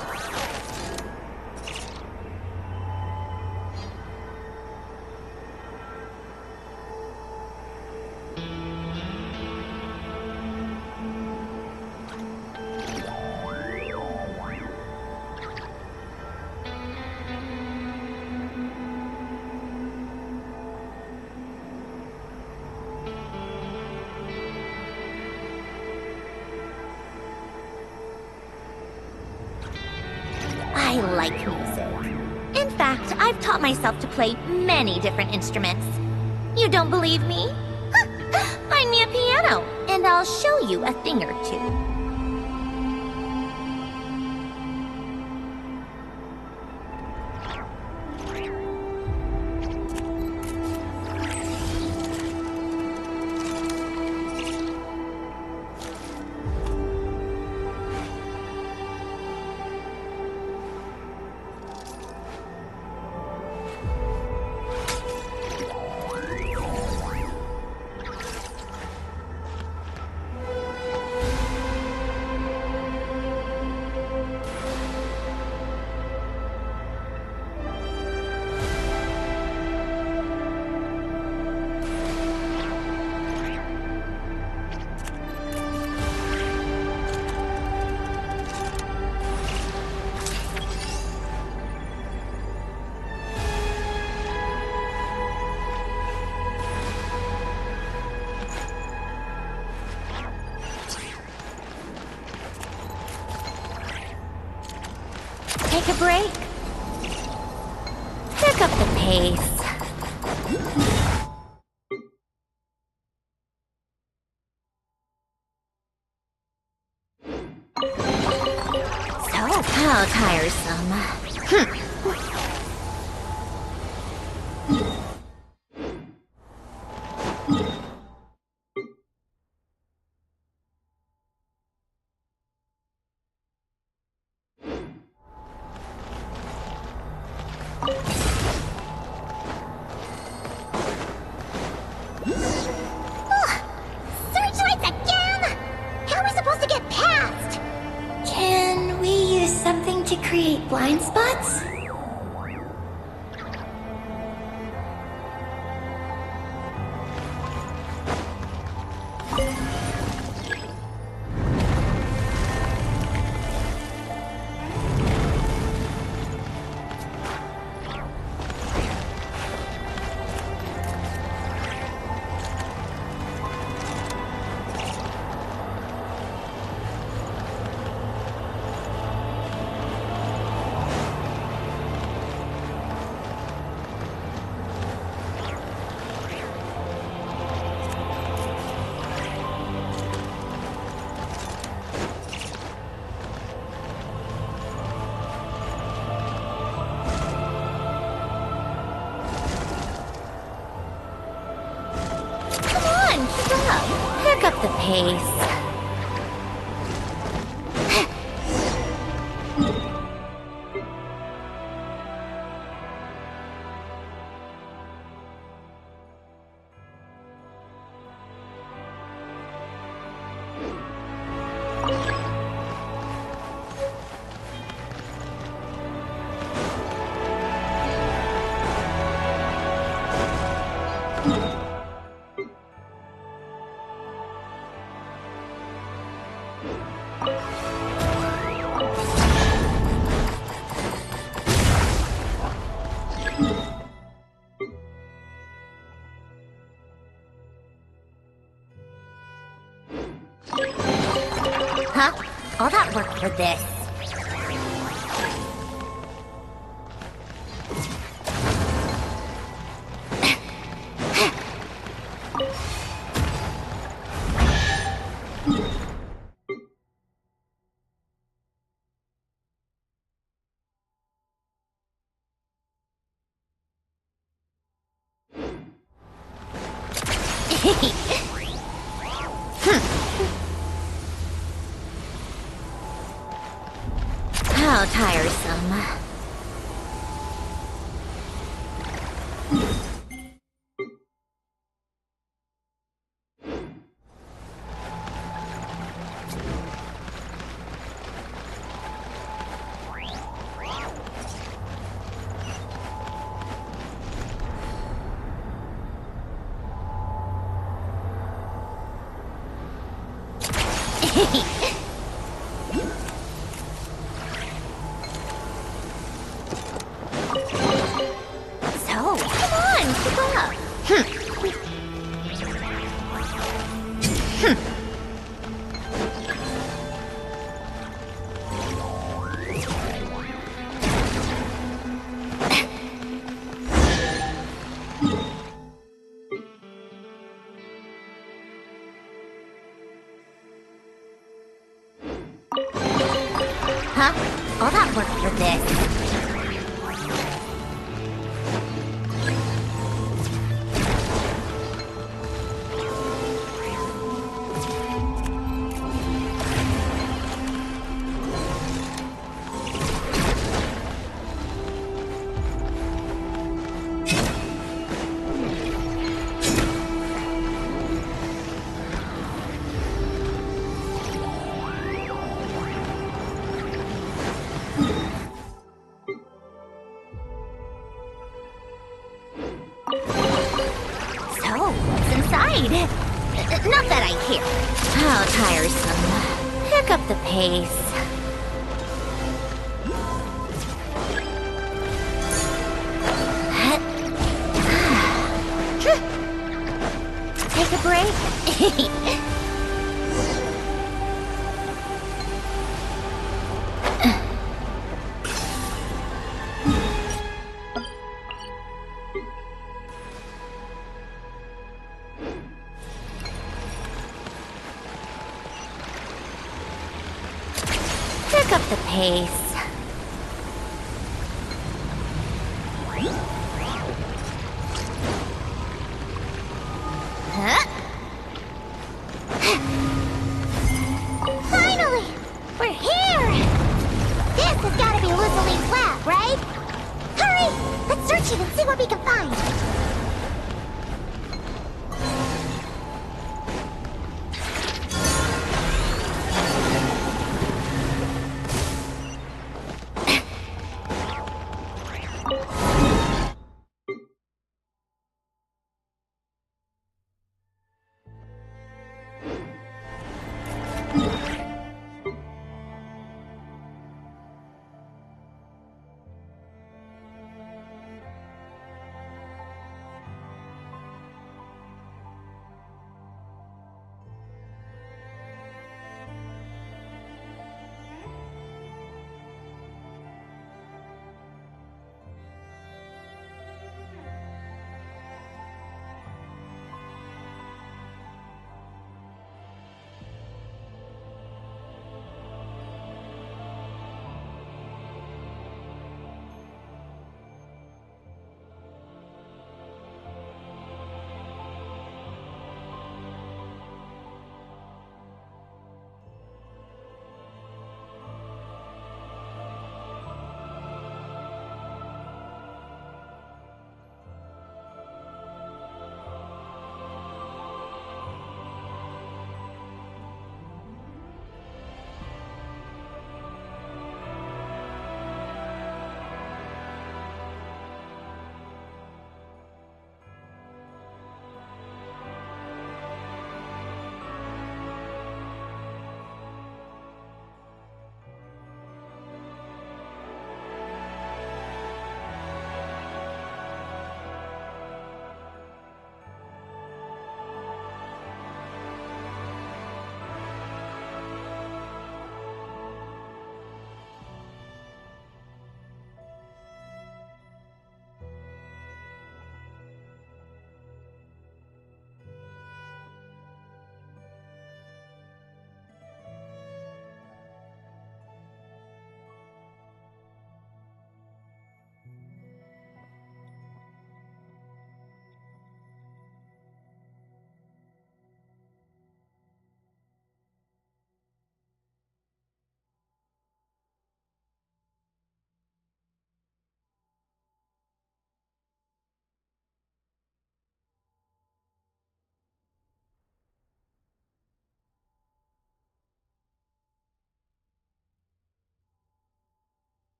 E: I like music. In fact, I've taught myself to play many different instruments. You don't believe me? Find me a piano, and I'll show you a thing or two. Take a break? Pick up the pace. So, how tiresome.
B: Searchlights again? How are we supposed to get past?
D: Can we use something to create blind spots?
E: pace. Huh? All that work for this. How tiresome. So, come on, keep up. Huh? All that work for this. So, what's inside? Not that I care. How tiresome. Pick up the pace. Take a break. Pick up the pace.
B: Finally! We're here! This has gotta be Luzoline's lab, right? Hurry! Let's search it and see what we can find.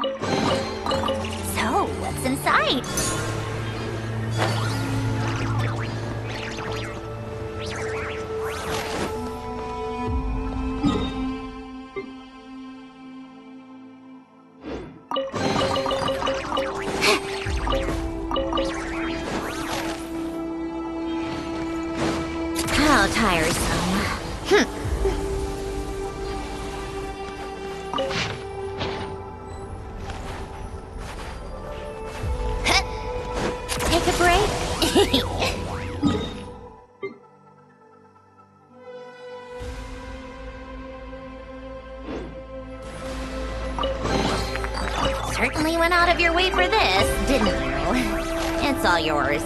E: So, what's inside? How tiresome. Take a break? Certainly went out of your way for this, didn't you? It's all yours.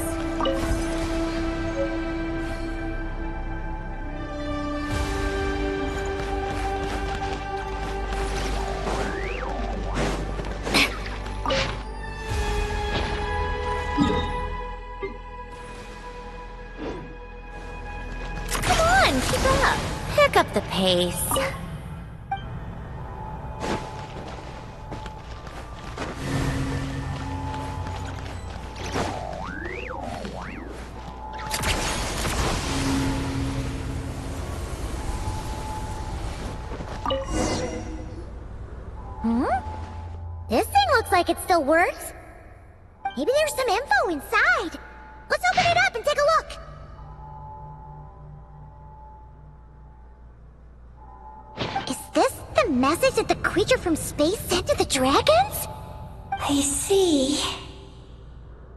E: Come on, keep up. Pick up the pace.
B: This thing looks like it still works. Maybe there's some info inside. Let's open it up and take a look. Is this the message that the creature from space sent to the dragons?
D: I see.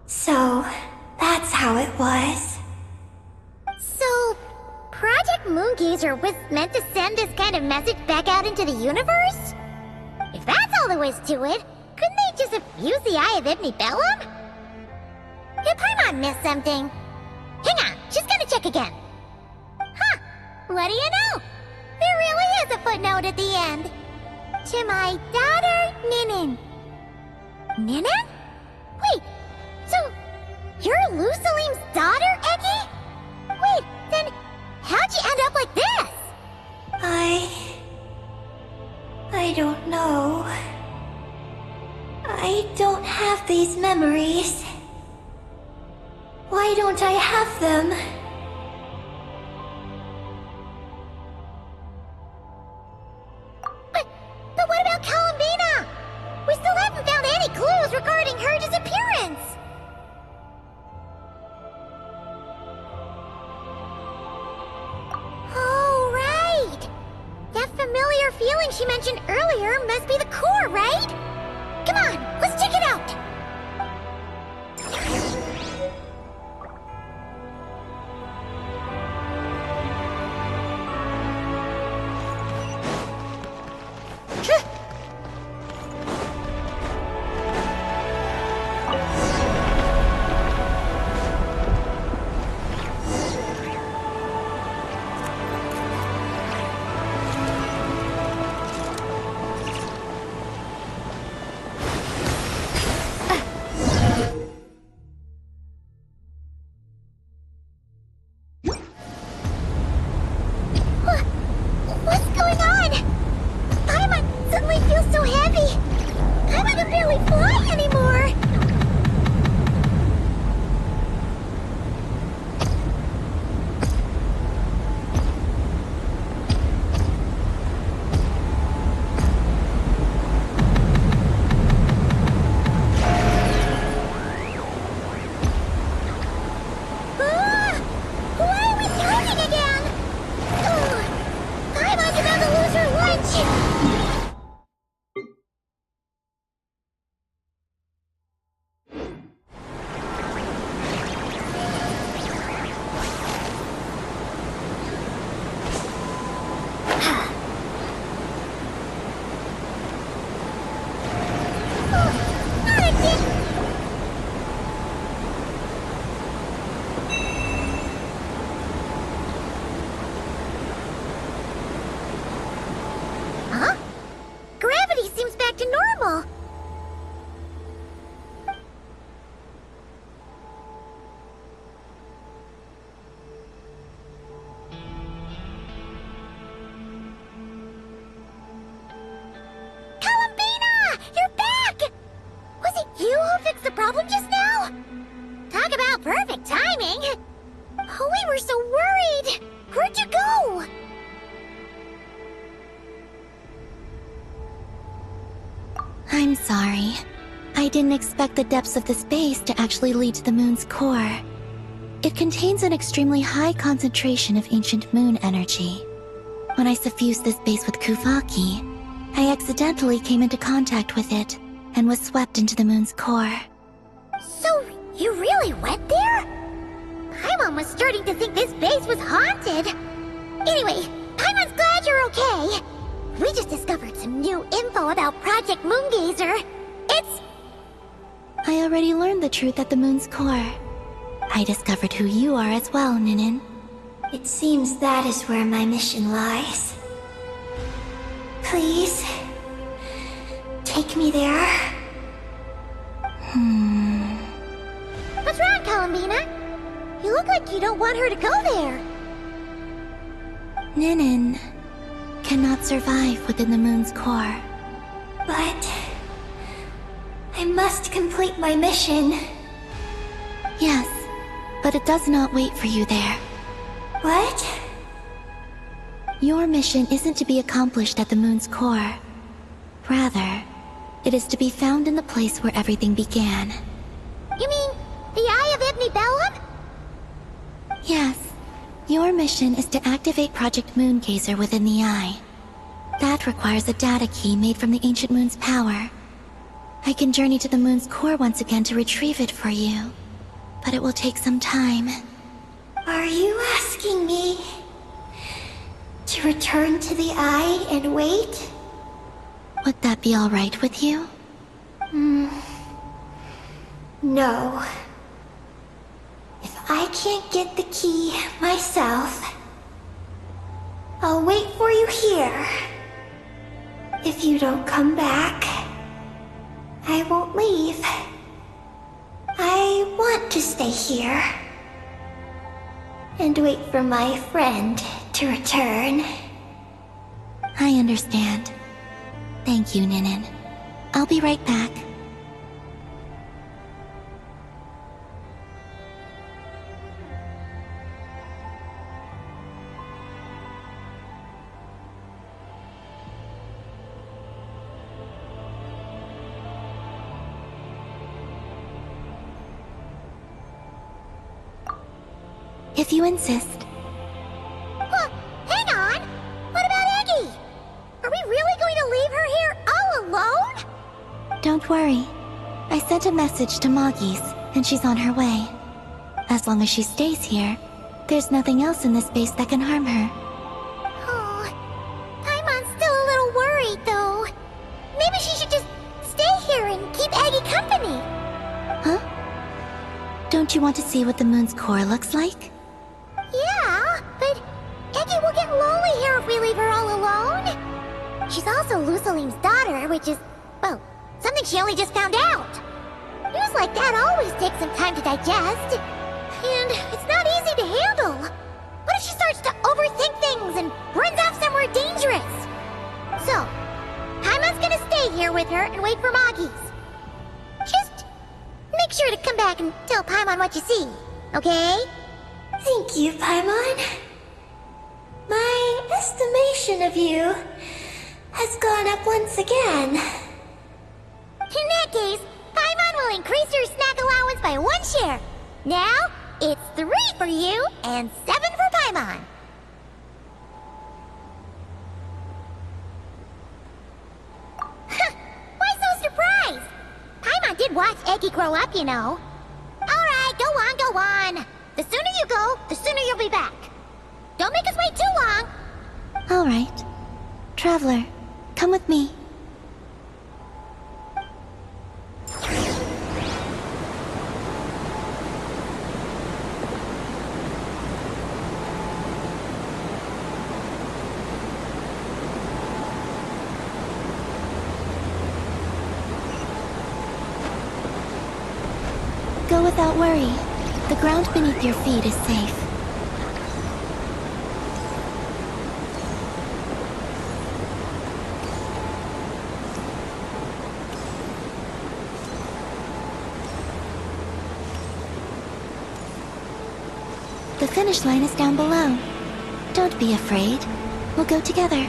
D: So, that's how it was.
B: So, Project Moongazer was meant to send this kind of message back out into the universe? If that's all there was to it, couldn't they just have used the Eye of Ibn Bellum? Did Paimon miss something? Hang on, she's gonna check again. Huh, what do you know? There really is a footnote at the end. To my daughter, Ninin. Ninin? Wait, so you're Lusalim's daughter, Eggy? Wait, then how'd you end up like this?
D: I don't know. I don't have these memories. Why don't I have them?
B: But what about Columbina? We still haven't found any clues regarding her disappearance. Oh, right. That familiar feeling she mentioned earlier must be the core, right? Come on, let's check it out. What's going on? Paimon suddenly feels so heavy. Paimon can barely fly anymore. Why are we talking again? Paimon's about to lose her lunch. Not again. Huh? Gravity seems back to normal. Columbina! You're back! timing! Oh, we were so worried! Where'd you go?
F: I'm sorry. I didn't expect the depths of the space to actually lead to the moon's core. It contains an extremely high concentration of ancient moon energy. When I suffused this base with Kuvaki, I accidentally came into contact with it and was swept into the moon's core.
B: So, you really went there? Paimon was starting to think this base was haunted. Anyway, Paimon's glad you're okay. We just discovered some new info about Project Moongazer. It's...
F: I already learned the truth at the moon's core. I discovered who you are as well, Ninin.
D: It seems that is where my mission lies. Please, take me there.
B: What's wrong, Columbina? You look like you don't want her to go there.
F: Ninin cannot survive within the moon's core.
D: But I must complete my mission.
F: Yes, but it does not wait for you there.
D: What?
F: Your mission isn't to be accomplished at the moon's core. Rather, it is to be found in the place where everything began.
B: You mean the Eye of Ibn Bellum?
F: Yes. Your mission is to activate Project Moongazer within the Eye. That requires a data key made from the ancient moon's power. I can journey to the moon's core once again to retrieve it for you, but it will take some time.
D: Are you asking me to return to the Eye and wait?
F: Would that be all right with you?
D: No. If I can't get the key myself, I'll wait for you here. If you don't come back, I won't leave. I want to stay here and wait for my friend to return.
F: I understand. Thank you, Ninin. I'll be right back. If you insist.
B: Hang on! What about Eggy? Are we really going to leave her here all alone?
F: Don't worry. I sent a message to Moggy's, and she's on her way. As long as she stays here, there's nothing else in this base that can harm her.
B: Oh, Paimon's still a little worried, though. Maybe she should just stay here and keep Eggy company.
F: Huh? Don't you want to see what the moon's core looks like?
B: Yeah, but Eggy will get lonely here if we leave her all alone. She's also Lucelim's daughter, which is, well, something she only just found out. News like that always takes some time to digest. And it's not easy to handle. What if she starts to overthink things and runs off somewhere dangerous? So, Paimon's gonna stay here with her and wait for Moggy's. Just make sure to come back and tell Paimon what you see, okay?
D: Thank you, Paimon. My estimation of you has gone up once again.
B: In that case, Paimon will increase your snack allowance by 1 share. Now, it's 3 for you and 7 for Paimon. Why so surprised? Paimon did watch Eggy grow up, you know. Alright, go on, go on. The sooner you go, the sooner you'll be back. Don't make us wait too long.
F: All right. Traveler, come with me. Go without worry. The ground beneath your feet is safe. The finish line is down below. Don't be afraid. We'll go together.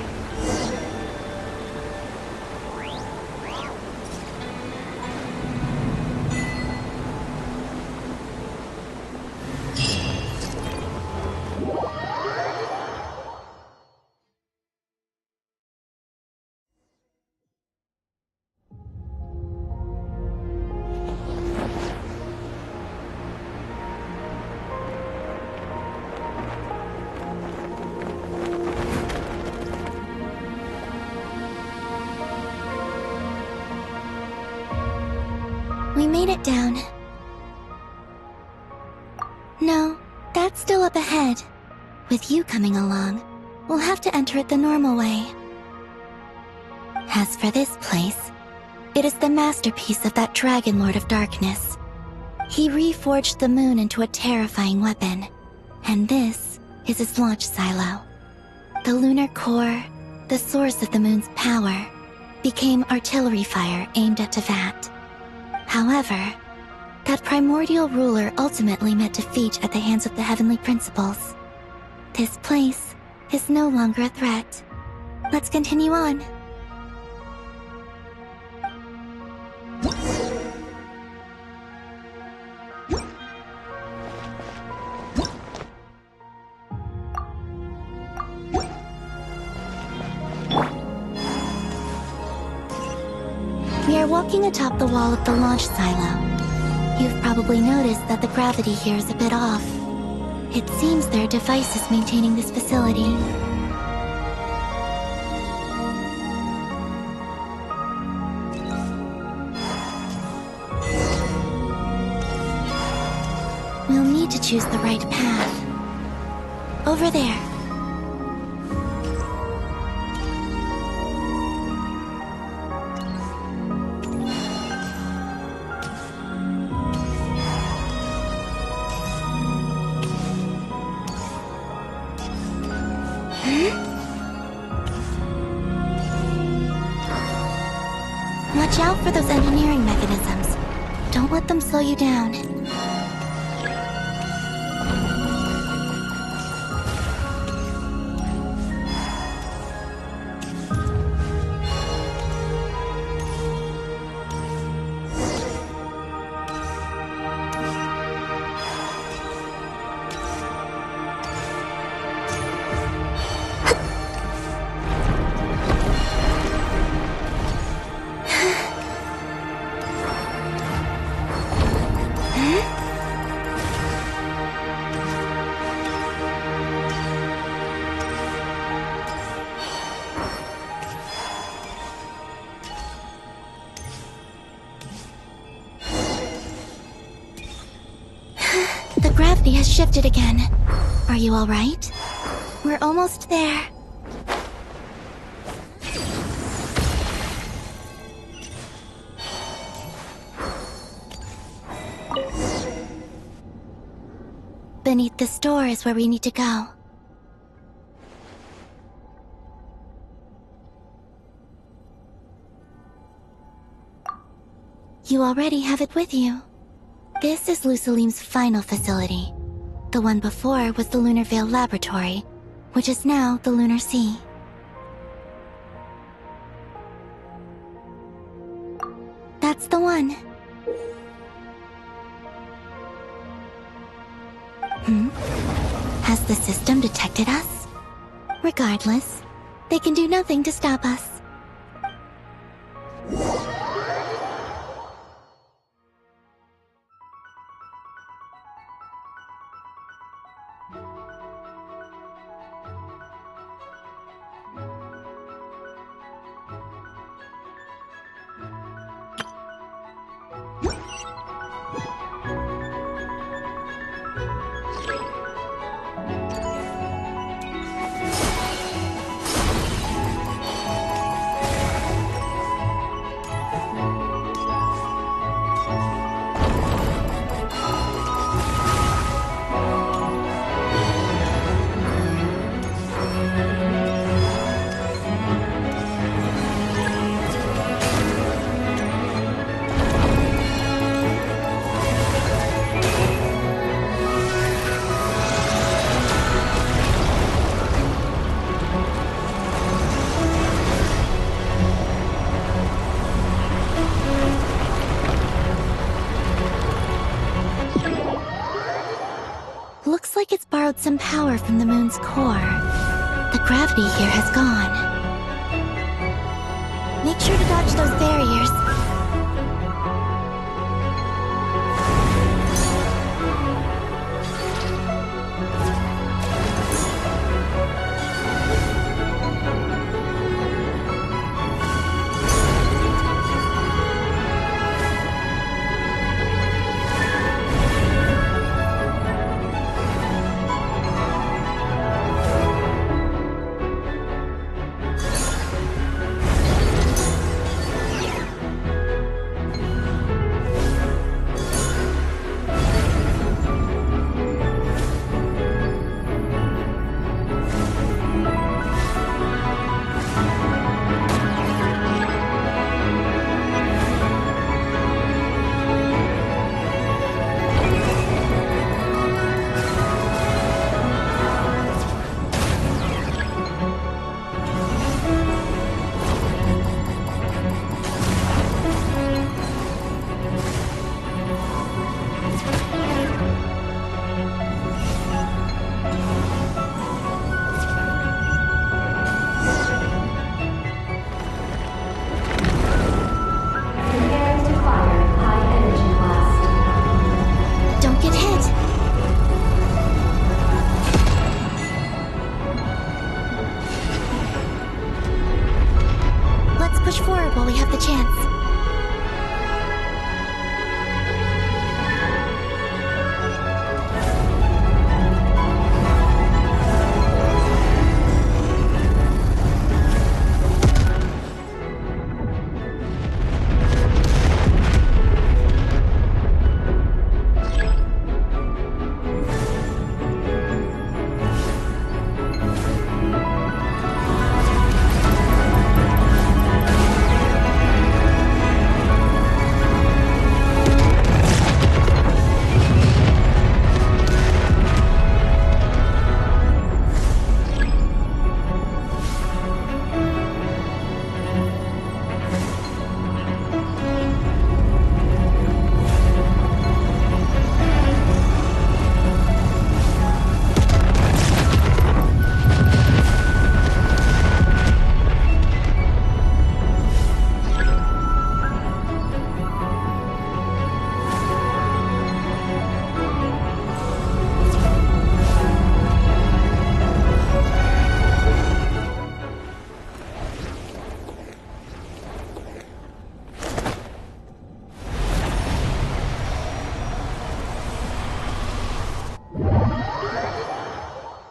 F: We made it down. No, that's still up ahead. With you coming along, we'll have to enter it the normal way. As for this place, it is the masterpiece of that Dragon Lord of Darkness. He reforged the moon into a terrifying weapon, and this is his launch silo. The lunar core, the source of the moon's power, became artillery fire aimed at Teyvat. However, that primordial ruler ultimately met defeat at the hands of the heavenly principles. This place is no longer a threat. Let's continue on. We are walking atop the wall of the launch silo. You've probably noticed that the gravity here is a bit off. It seems there are devices maintaining this facility. We'll need to choose the right path. Over there. Watch out for those engineering mechanisms. Don't let them slow you down. The gravity has shifted again. Are you all right? We're almost there. Beneath this door is where we need to go. You already have it with you. This is Lucilim's final facility. The one before was the Lunar Veil Laboratory, which is now the Lunar Sea. That's the one. Has the system detected us? Regardless, they can do nothing to stop us. borrowed some power from the moon's core. The gravity here has gone. Make sure to dodge those barriers. Push forward while we have the chance.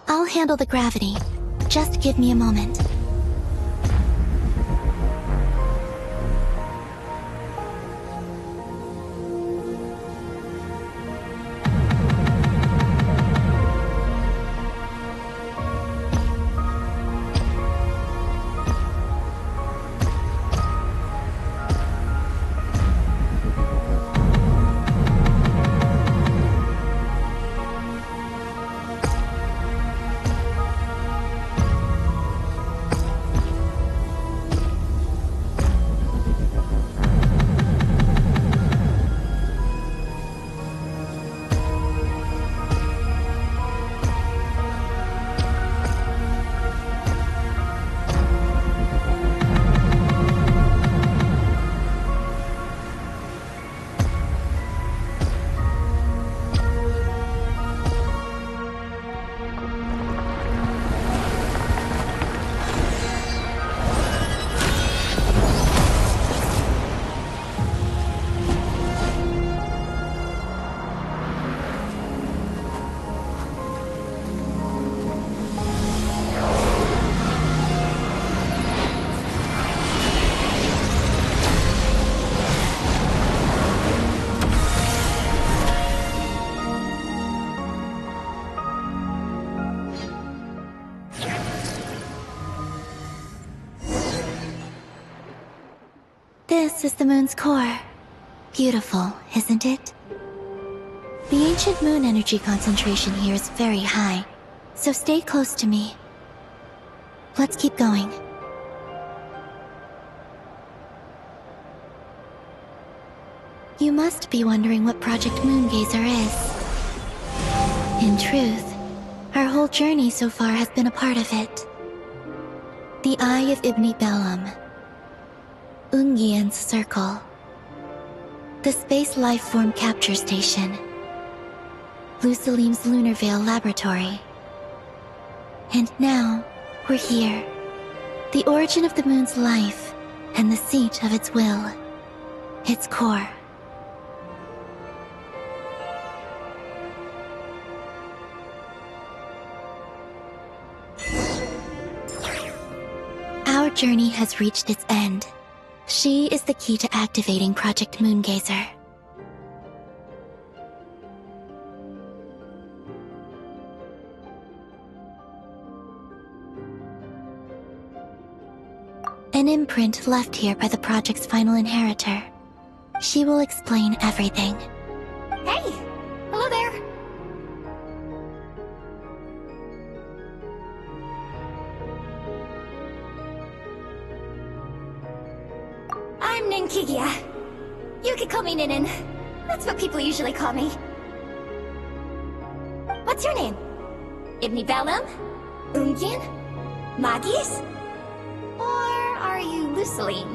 F: I'll handle the gravity. Just give me a moment. This is the moon's core. Beautiful, isn't it? The ancient moon energy concentration here is very high, so stay close to me. Let's keep going. You must be wondering what Project Moongazer is. In truth, Our whole journey so far has been a part of it. The Eye of Ibni Bellum. Ungian's Circle. The Space Lifeform Capture Station. Lusalim's Lunar Veil Laboratory. And now, we're here. The origin of the moon's life, and the seat of its will. Its core. Our journey has reached its end. She is the key to activating Project Moongazer. An imprint left here by the project's final inheritor. She will explain everything.
B: Hey! Hello there! I'm Ninkigia. You could call me Ninin. That's what people usually call me. What's your name? Ibni Bellum? Ungian? Magis? Or are you Lusalim?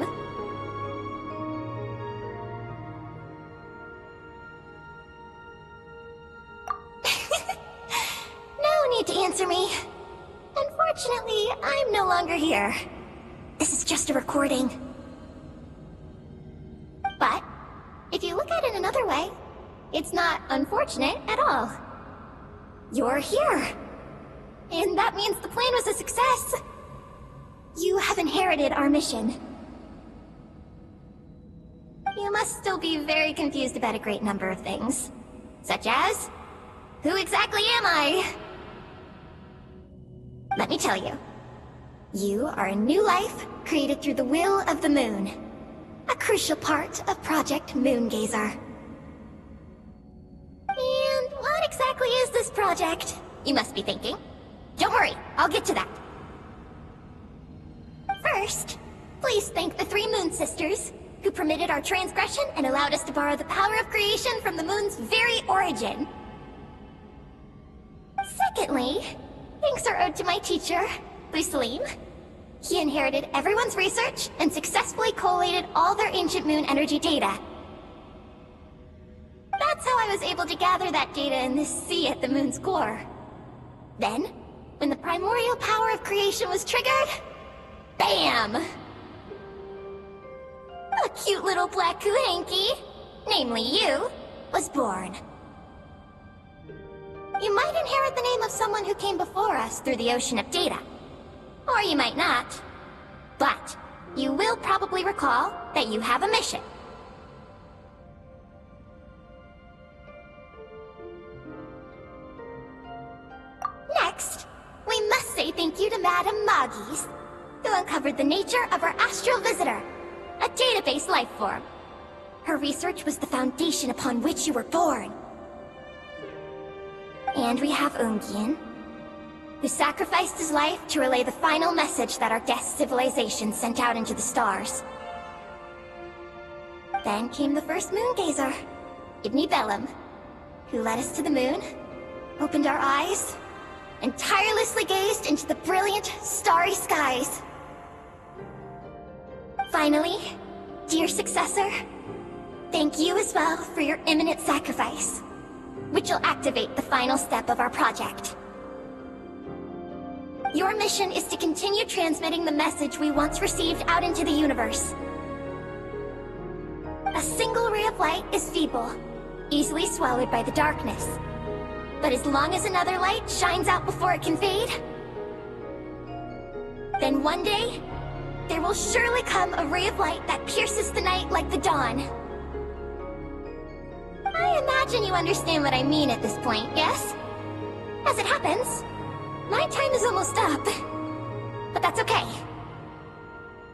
B: No need to answer me. Unfortunately, I'm no longer here. This is just a recording. But, if you look at it another way, it's not unfortunate at all. You're here. And that means the plan was a success. You have inherited our mission. You must still be very confused about a great number of things. Such as, who exactly am I? Let me tell you. You are a new life created through the will of the moon. A crucial part of Project Moongazer. And what exactly is this project? You must be thinking. Don't worry, I'll get to that. First, please thank the 3 Moon Sisters, who permitted our transgression and allowed us to borrow the power of creation from the moon's very origin. Secondly, thanks are owed to my teacher, Lusalim. He inherited everyone's research and successfully collated all their ancient moon energy data. That's how I was able to gather that data in this sea at the moon's core. Then, when the primordial power of creation was triggered, bam! A cute little black Kuhanky, namely you, was born. You might inherit the name of someone who came before us through the ocean of data. Or you might not. But, you will probably recall that you have a mission. Next, we must say thank you to Madame Magis, who uncovered the nature of our astral visitor, a database life form. Her research was the foundation upon which you were born. And we have Ungian, who sacrificed his life to relay the final message that our guest civilization sent out into the stars. Then came the first Moongazer, Ibni Bellum, who led us to the moon, opened our eyes, and tirelessly gazed into the brilliant, starry skies. Finally, dear successor, thank you as well for your imminent sacrifice, which will activate the final step of our project. Your mission is to continue transmitting the message we once received out into the universe. A single ray of light is feeble, easily swallowed by the darkness. But as long as another light shines out before it can fade, then one day, there will surely come a ray of light that pierces the night like the dawn. I imagine you understand what I mean at this point, yes? As it happens, my time is almost up. But that's okay.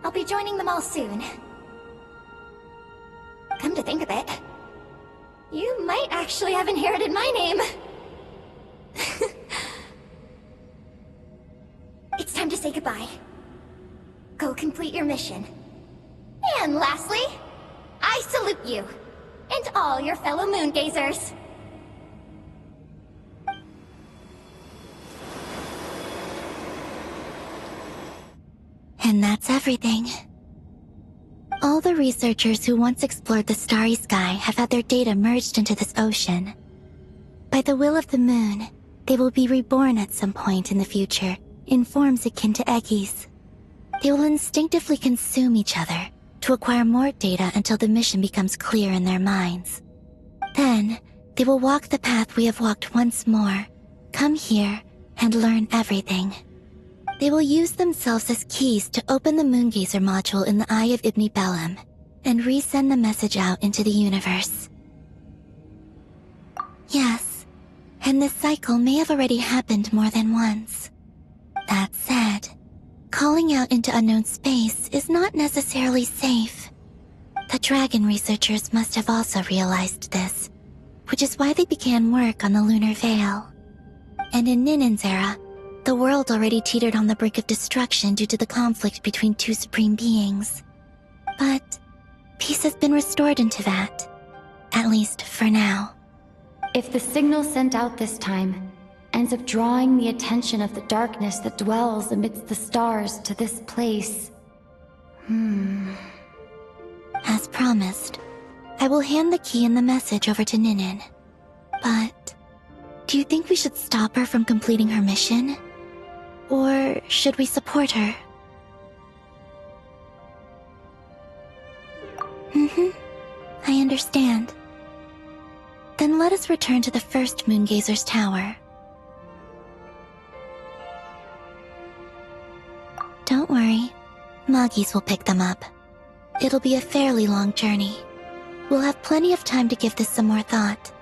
B: I'll be joining them all soon. Come to think of it, you might actually have inherited my name. It's time to say goodbye. Go complete your mission. And lastly, I salute you, and all your fellow Moongazers.
F: That's everything. All the researchers who once explored the starry sky have had their data merged into this ocean. By the will of the moon, they will be reborn at some point in the future in forms akin to eggies. They will instinctively consume each other to acquire more data until the mission becomes clear in their minds. Then, they will walk the path we have walked once more, come here, and learn everything. They will use themselves as keys to open the Moongazer module in the Eye of Ibn Bellum and resend the message out into the universe. Yes, and this cycle may have already happened more than once. That said, calling out into unknown space is not necessarily safe. The dragon researchers must have also realized this, which is why they began work on the lunar veil. And in Ninen's era, the world already teetered on the brink of destruction due to the conflict between two supreme beings. But peace has been restored into that, at least for now.
A: If the signal sent out this time ends up drawing the attention of the darkness that dwells amidst the stars to this place...
F: As promised, I will hand the key and the message over to Ninen. But do you think we should stop her from completing her mission? Or should we support her? I understand. Then let us return to the first Moongazer's tower. Don't worry, Moggies will pick them up. It'll be a fairly long journey. We'll have plenty of time to give this some more thought.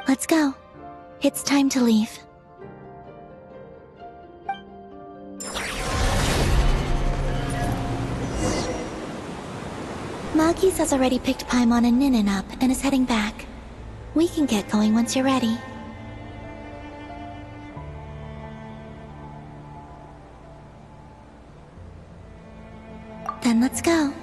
F: Let's go. It's time to leave. Moggies has already picked Paimon and Ninen up and is heading back. We can get going once you're ready. Then let's go.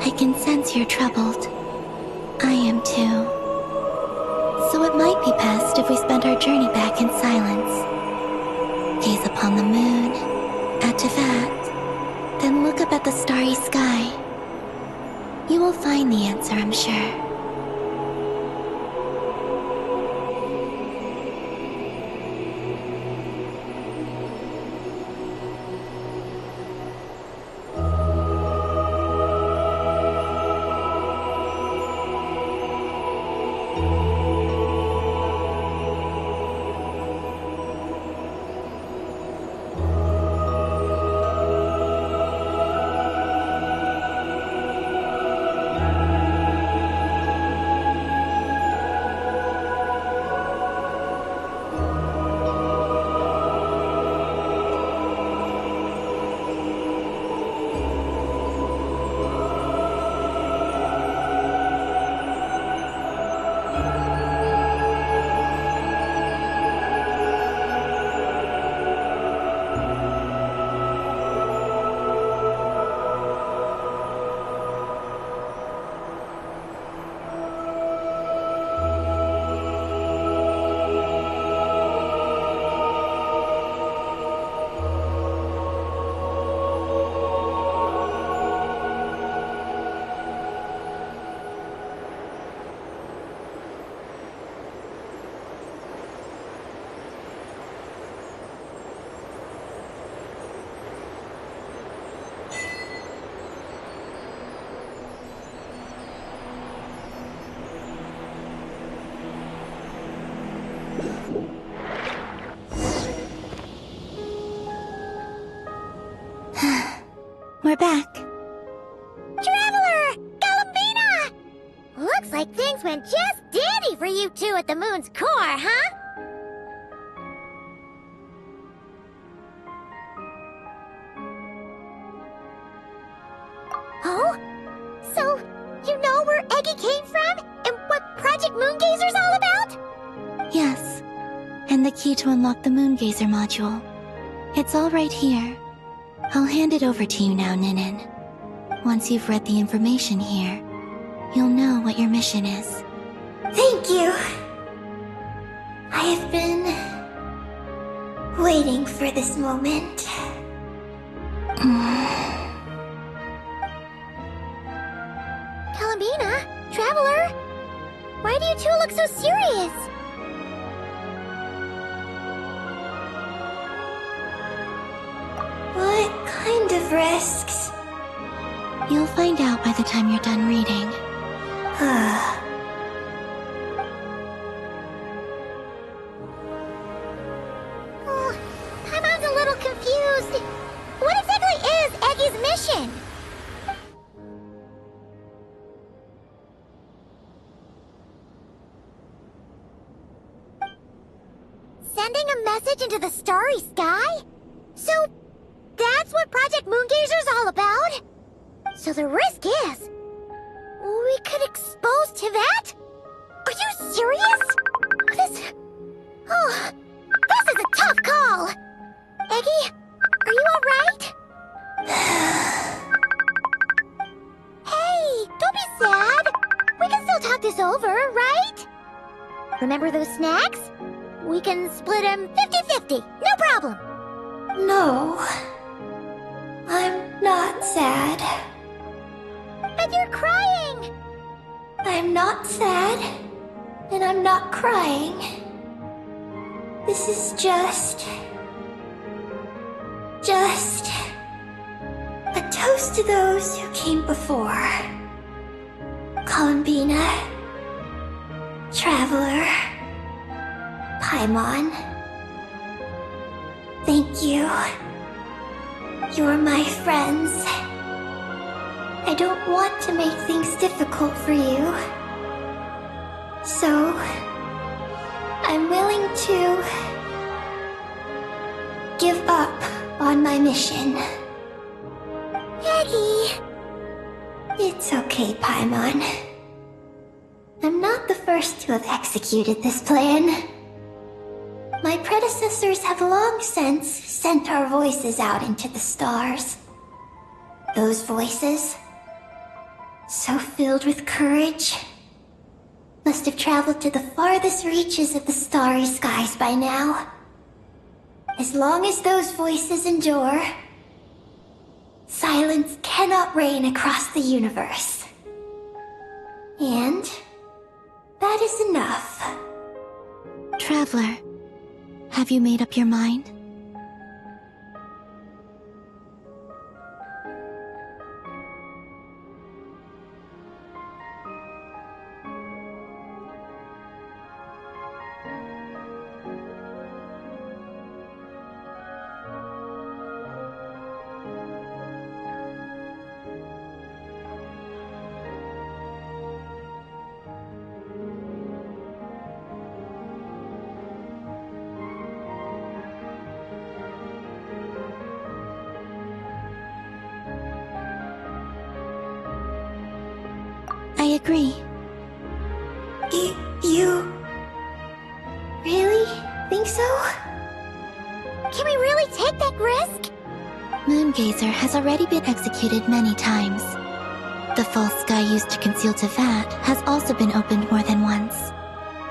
F: I can sense you're troubled. I am too. So it might be best if we spend our journey back in silence. Gaze upon the moon, add to that, then look up at the starry sky. You will find the answer, I'm sure.
B: went just dandy for you two at the moon's core, huh? Oh? So, you know where Eggy came from? And what Project Moongazer's all about?
F: Yes, and the key to unlock the Moongazer module. It's all right here. I'll hand it over to you now, Ninin. Once you've read the information here, you'll know what your mission is.
D: Thank you. I have been waiting for this moment.
B: Columbina, Traveler, why do you two look so serious?
D: What kind of risks?
F: You'll find out by the time you're done reading.
B: Oh, Paimon's a little confused. What exactly is Eggy's mission? Sending a message into the starry sky? So, that's what Project Moongazer's all about? So the risk is, we could expose Tivat? Are you serious? This is a tough call. Eggy, are you alright? Hey, don't be sad. We can still talk this over, right? Remember those snacks? We can split them 50-50, no problem.
D: No. I'm not sad.
B: But you're crying!
D: I'm not sad, and I'm not crying. This is just a toast to those who came before. Columbina, Traveler, Paimon. Thank you. You're my friends. I don't want to make things difficult for you. So, I'm willing to give up on my mission.
B: Eggy!
D: It's okay, Paimon. I'm not the first to have executed this plan. My predecessors have long since sent our voices out into the stars. Those voices, so filled with courage, must have traveled to the farthest reaches of the starry skies by now. As long as those voices endure, silence cannot reign across the universe. And that is enough.
F: Traveler, have you made up your mind? I agree.
D: You really think so?
B: Can we really take that risk?
F: Moongazer has already been executed many times. The false sky used to conceal Tivat has also been opened more than once.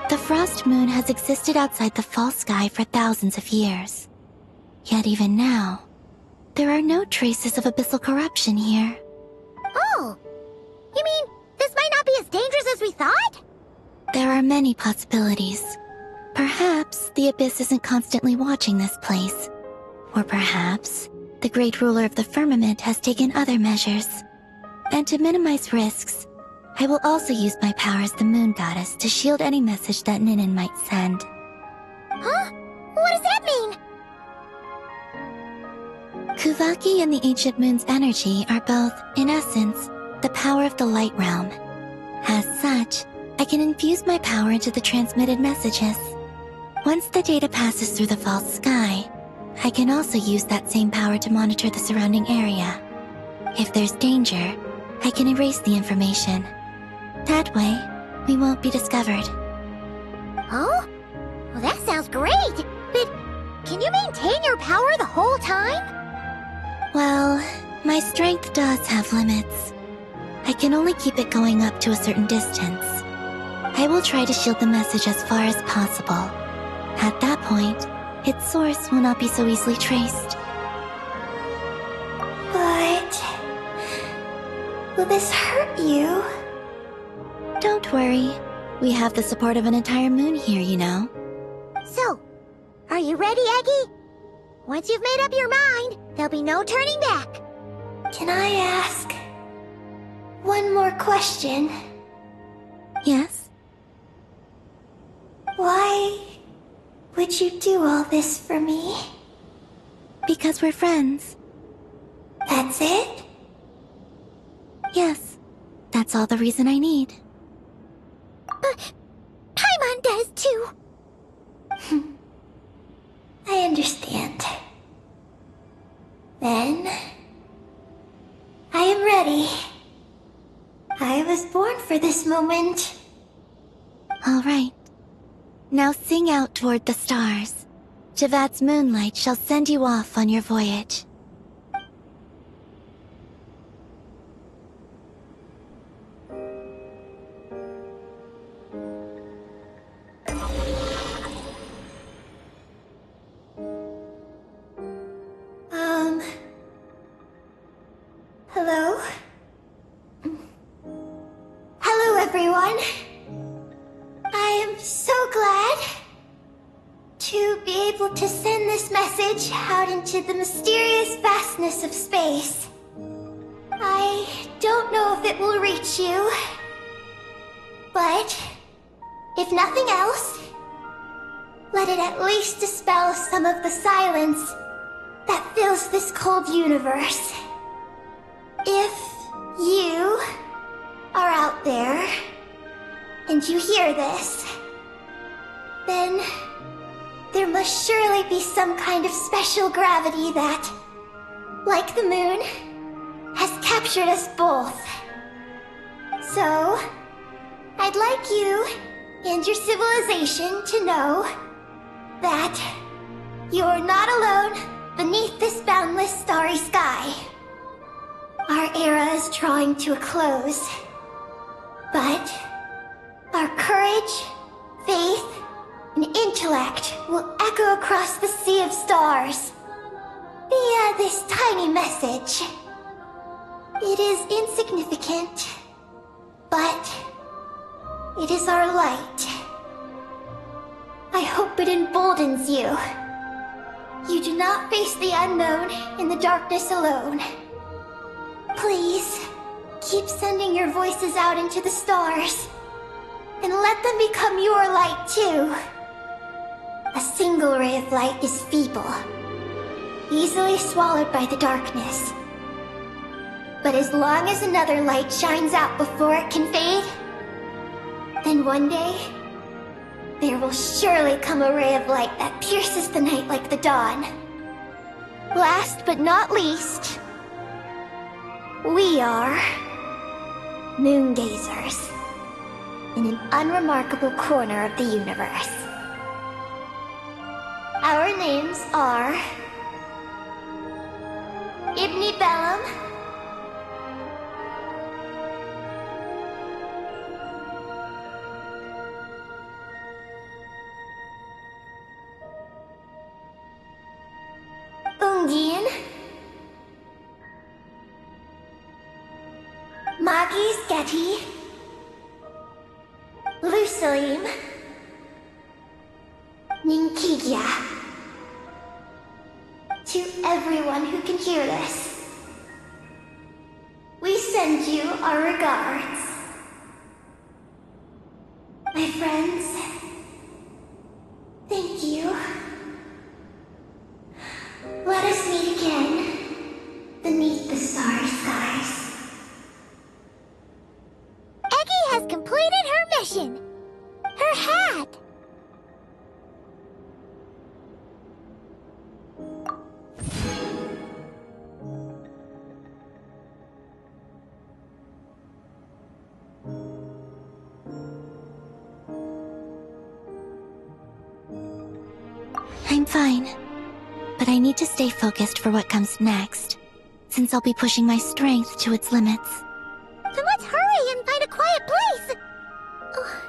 F: The frost moon has existed outside the false sky for thousands of years. Yet even now, there are no traces of abyssal corruption here.
B: Oh! You mean, this might not be as dangerous as we thought?
F: There are many possibilities. Perhaps the Abyss isn't constantly watching this place. Or perhaps the great ruler of the firmament has taken other measures. And to minimize risks, I will also use my power as the moon goddess to shield any message that Ninin might send.
B: Huh? What does that mean?
F: Kuvaki and the Ancient Moon's energy are both, in essence, the power of the Light Realm. As such, I can infuse my power into the transmitted messages. Once the data passes through the false sky, I can also use that same power to monitor the surrounding area. If there's danger, I can erase the information. That way, we won't be discovered.
B: Oh? Well, that sounds great! But can you maintain your power the whole time?
F: Well, my strength does have limits. I can only keep it going up to a certain distance. I will try to shield the message as far as possible. At that point, its source will not be so easily traced.
D: But... will this hurt you?
F: Don't worry. We have the support of an entire moon here, you know.
B: So, are you ready, Eggy? Once you've made up your mind, there'll be no turning back.
D: Can I ask one more question?
F: Yes?
D: Why would you do all this for me?
F: Because we're friends.
D: That's it?
F: Yes. That's all the reason I need.
B: But Paimon does too.
D: I understand. Then... I am ready. I was born for this moment.
F: All right. Now sing out toward the stars. Javat's moonlight shall send you off on your voyage.
D: Hello? Hello, everyone. I am so glad to be able to send this message out into the mysterious vastness of space. I don't know if it will reach you, but if nothing else, let it at least dispel some of the silence that fills this cold universe. If you are out there, and you hear this, then there must surely be some kind of special gravity that, like the moon, has captured us both. So, I'd like you and your civilization to know that you're not alone beneath this boundless starry sky. Our era is drawing to a close, but our courage, faith, and intellect will echo across the sea of stars via this tiny message. It is insignificant, but it is our light. I hope it emboldens you. You do not face the unknown in the darkness alone. Please, keep sending your voices out into the stars, and let them become your light too. A single ray of light is feeble, easily swallowed by the darkness. But as long as another light shines out before it can fade, then one day, there will surely come a ray of light that pierces the night like the dawn. Last but not least, we are moon gazers in an unremarkable corner of the universe. Our names are Ibni Bellum, Ungin, Magis Getty, Lusalim, Ninkigya. To everyone who can hear this, we send you our regards. My friends, thank you. Let us meet again beneath the starry skies.
B: Eggy has completed her mission!
F: I'm fine. But I need to stay focused for what comes next, since I'll be pushing my strength to its limits.
B: Then let's hurry and find a quiet place! Oh,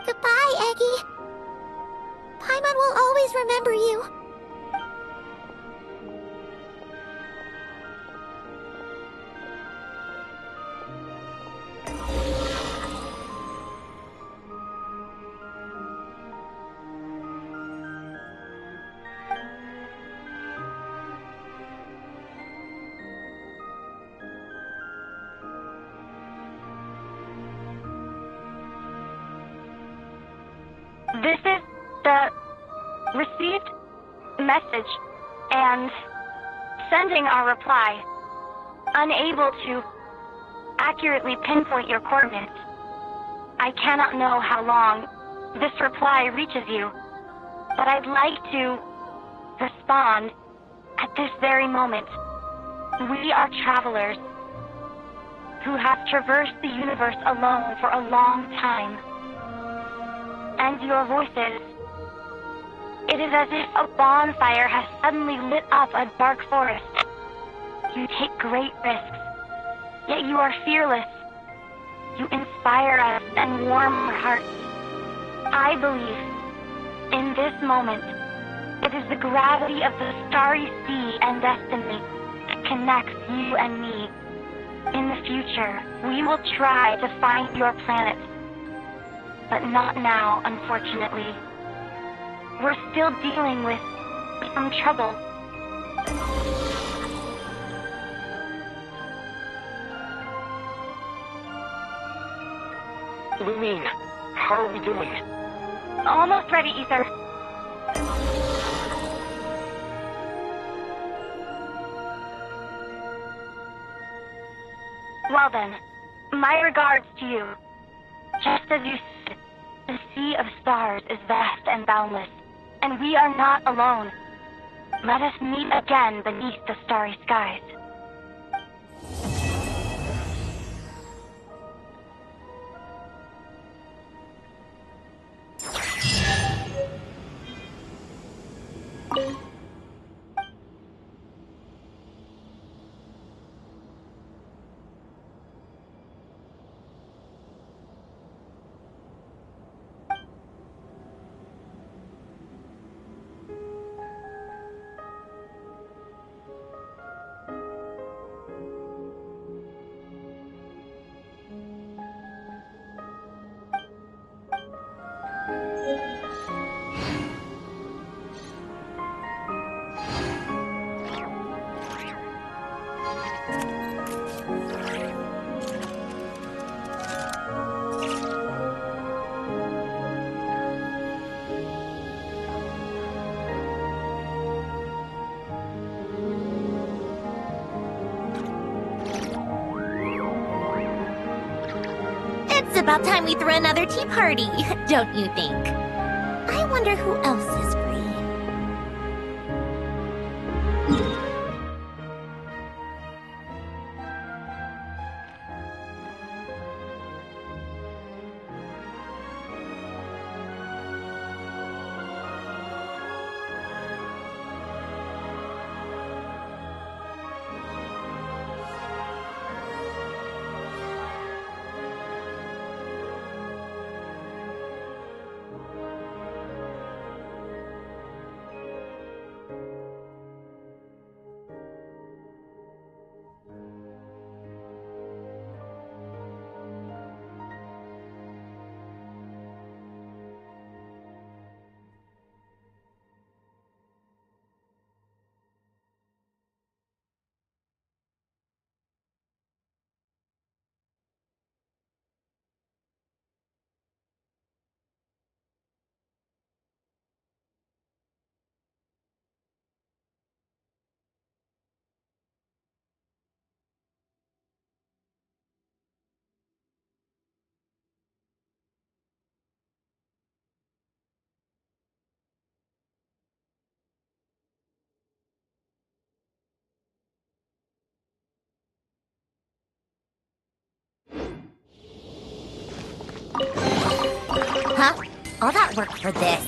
B: goodbye, Eggie. Paimon will always remember you.
G: This is the received message and sending our reply. Unable to accurately pinpoint your coordinates. I cannot know how long this reply reaches you, but I'd like to respond at this very moment. We are travelers who have traversed the universe alone for a long time. And your voices. It is as if a bonfire has suddenly lit up a dark forest. You take great risks, yet you are fearless. You inspire us and warm our hearts. I believe, in this moment, it is the gravity of the starry sea and destiny that connects you and me. In the future, we will try to find your planet. But not now, unfortunately. We're still dealing with some trouble.
H: Lumine, how are we doing?
G: Almost ready, Ether. Well then, my regards to you. Just as you said, the sea of stars is vast and boundless, and we are not alone. Let us meet again beneath the starry skies.
E: It's about time we threw another tea party, don't you think? I wonder who else is free. Huh? All that work for this.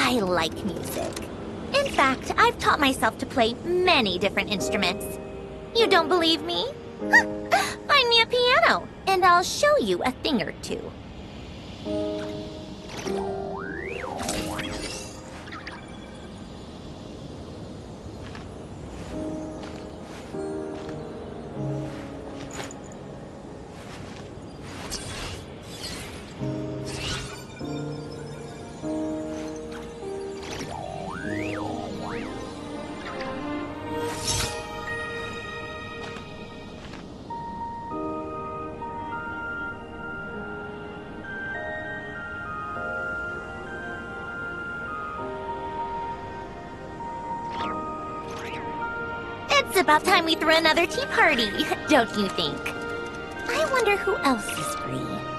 E: I like music. In fact, I've taught myself to play many different instruments. You don't believe me? Find me a piano, and I'll show you a thing or two. It's about time we threw another tea party, don't you think? I wonder who else is free.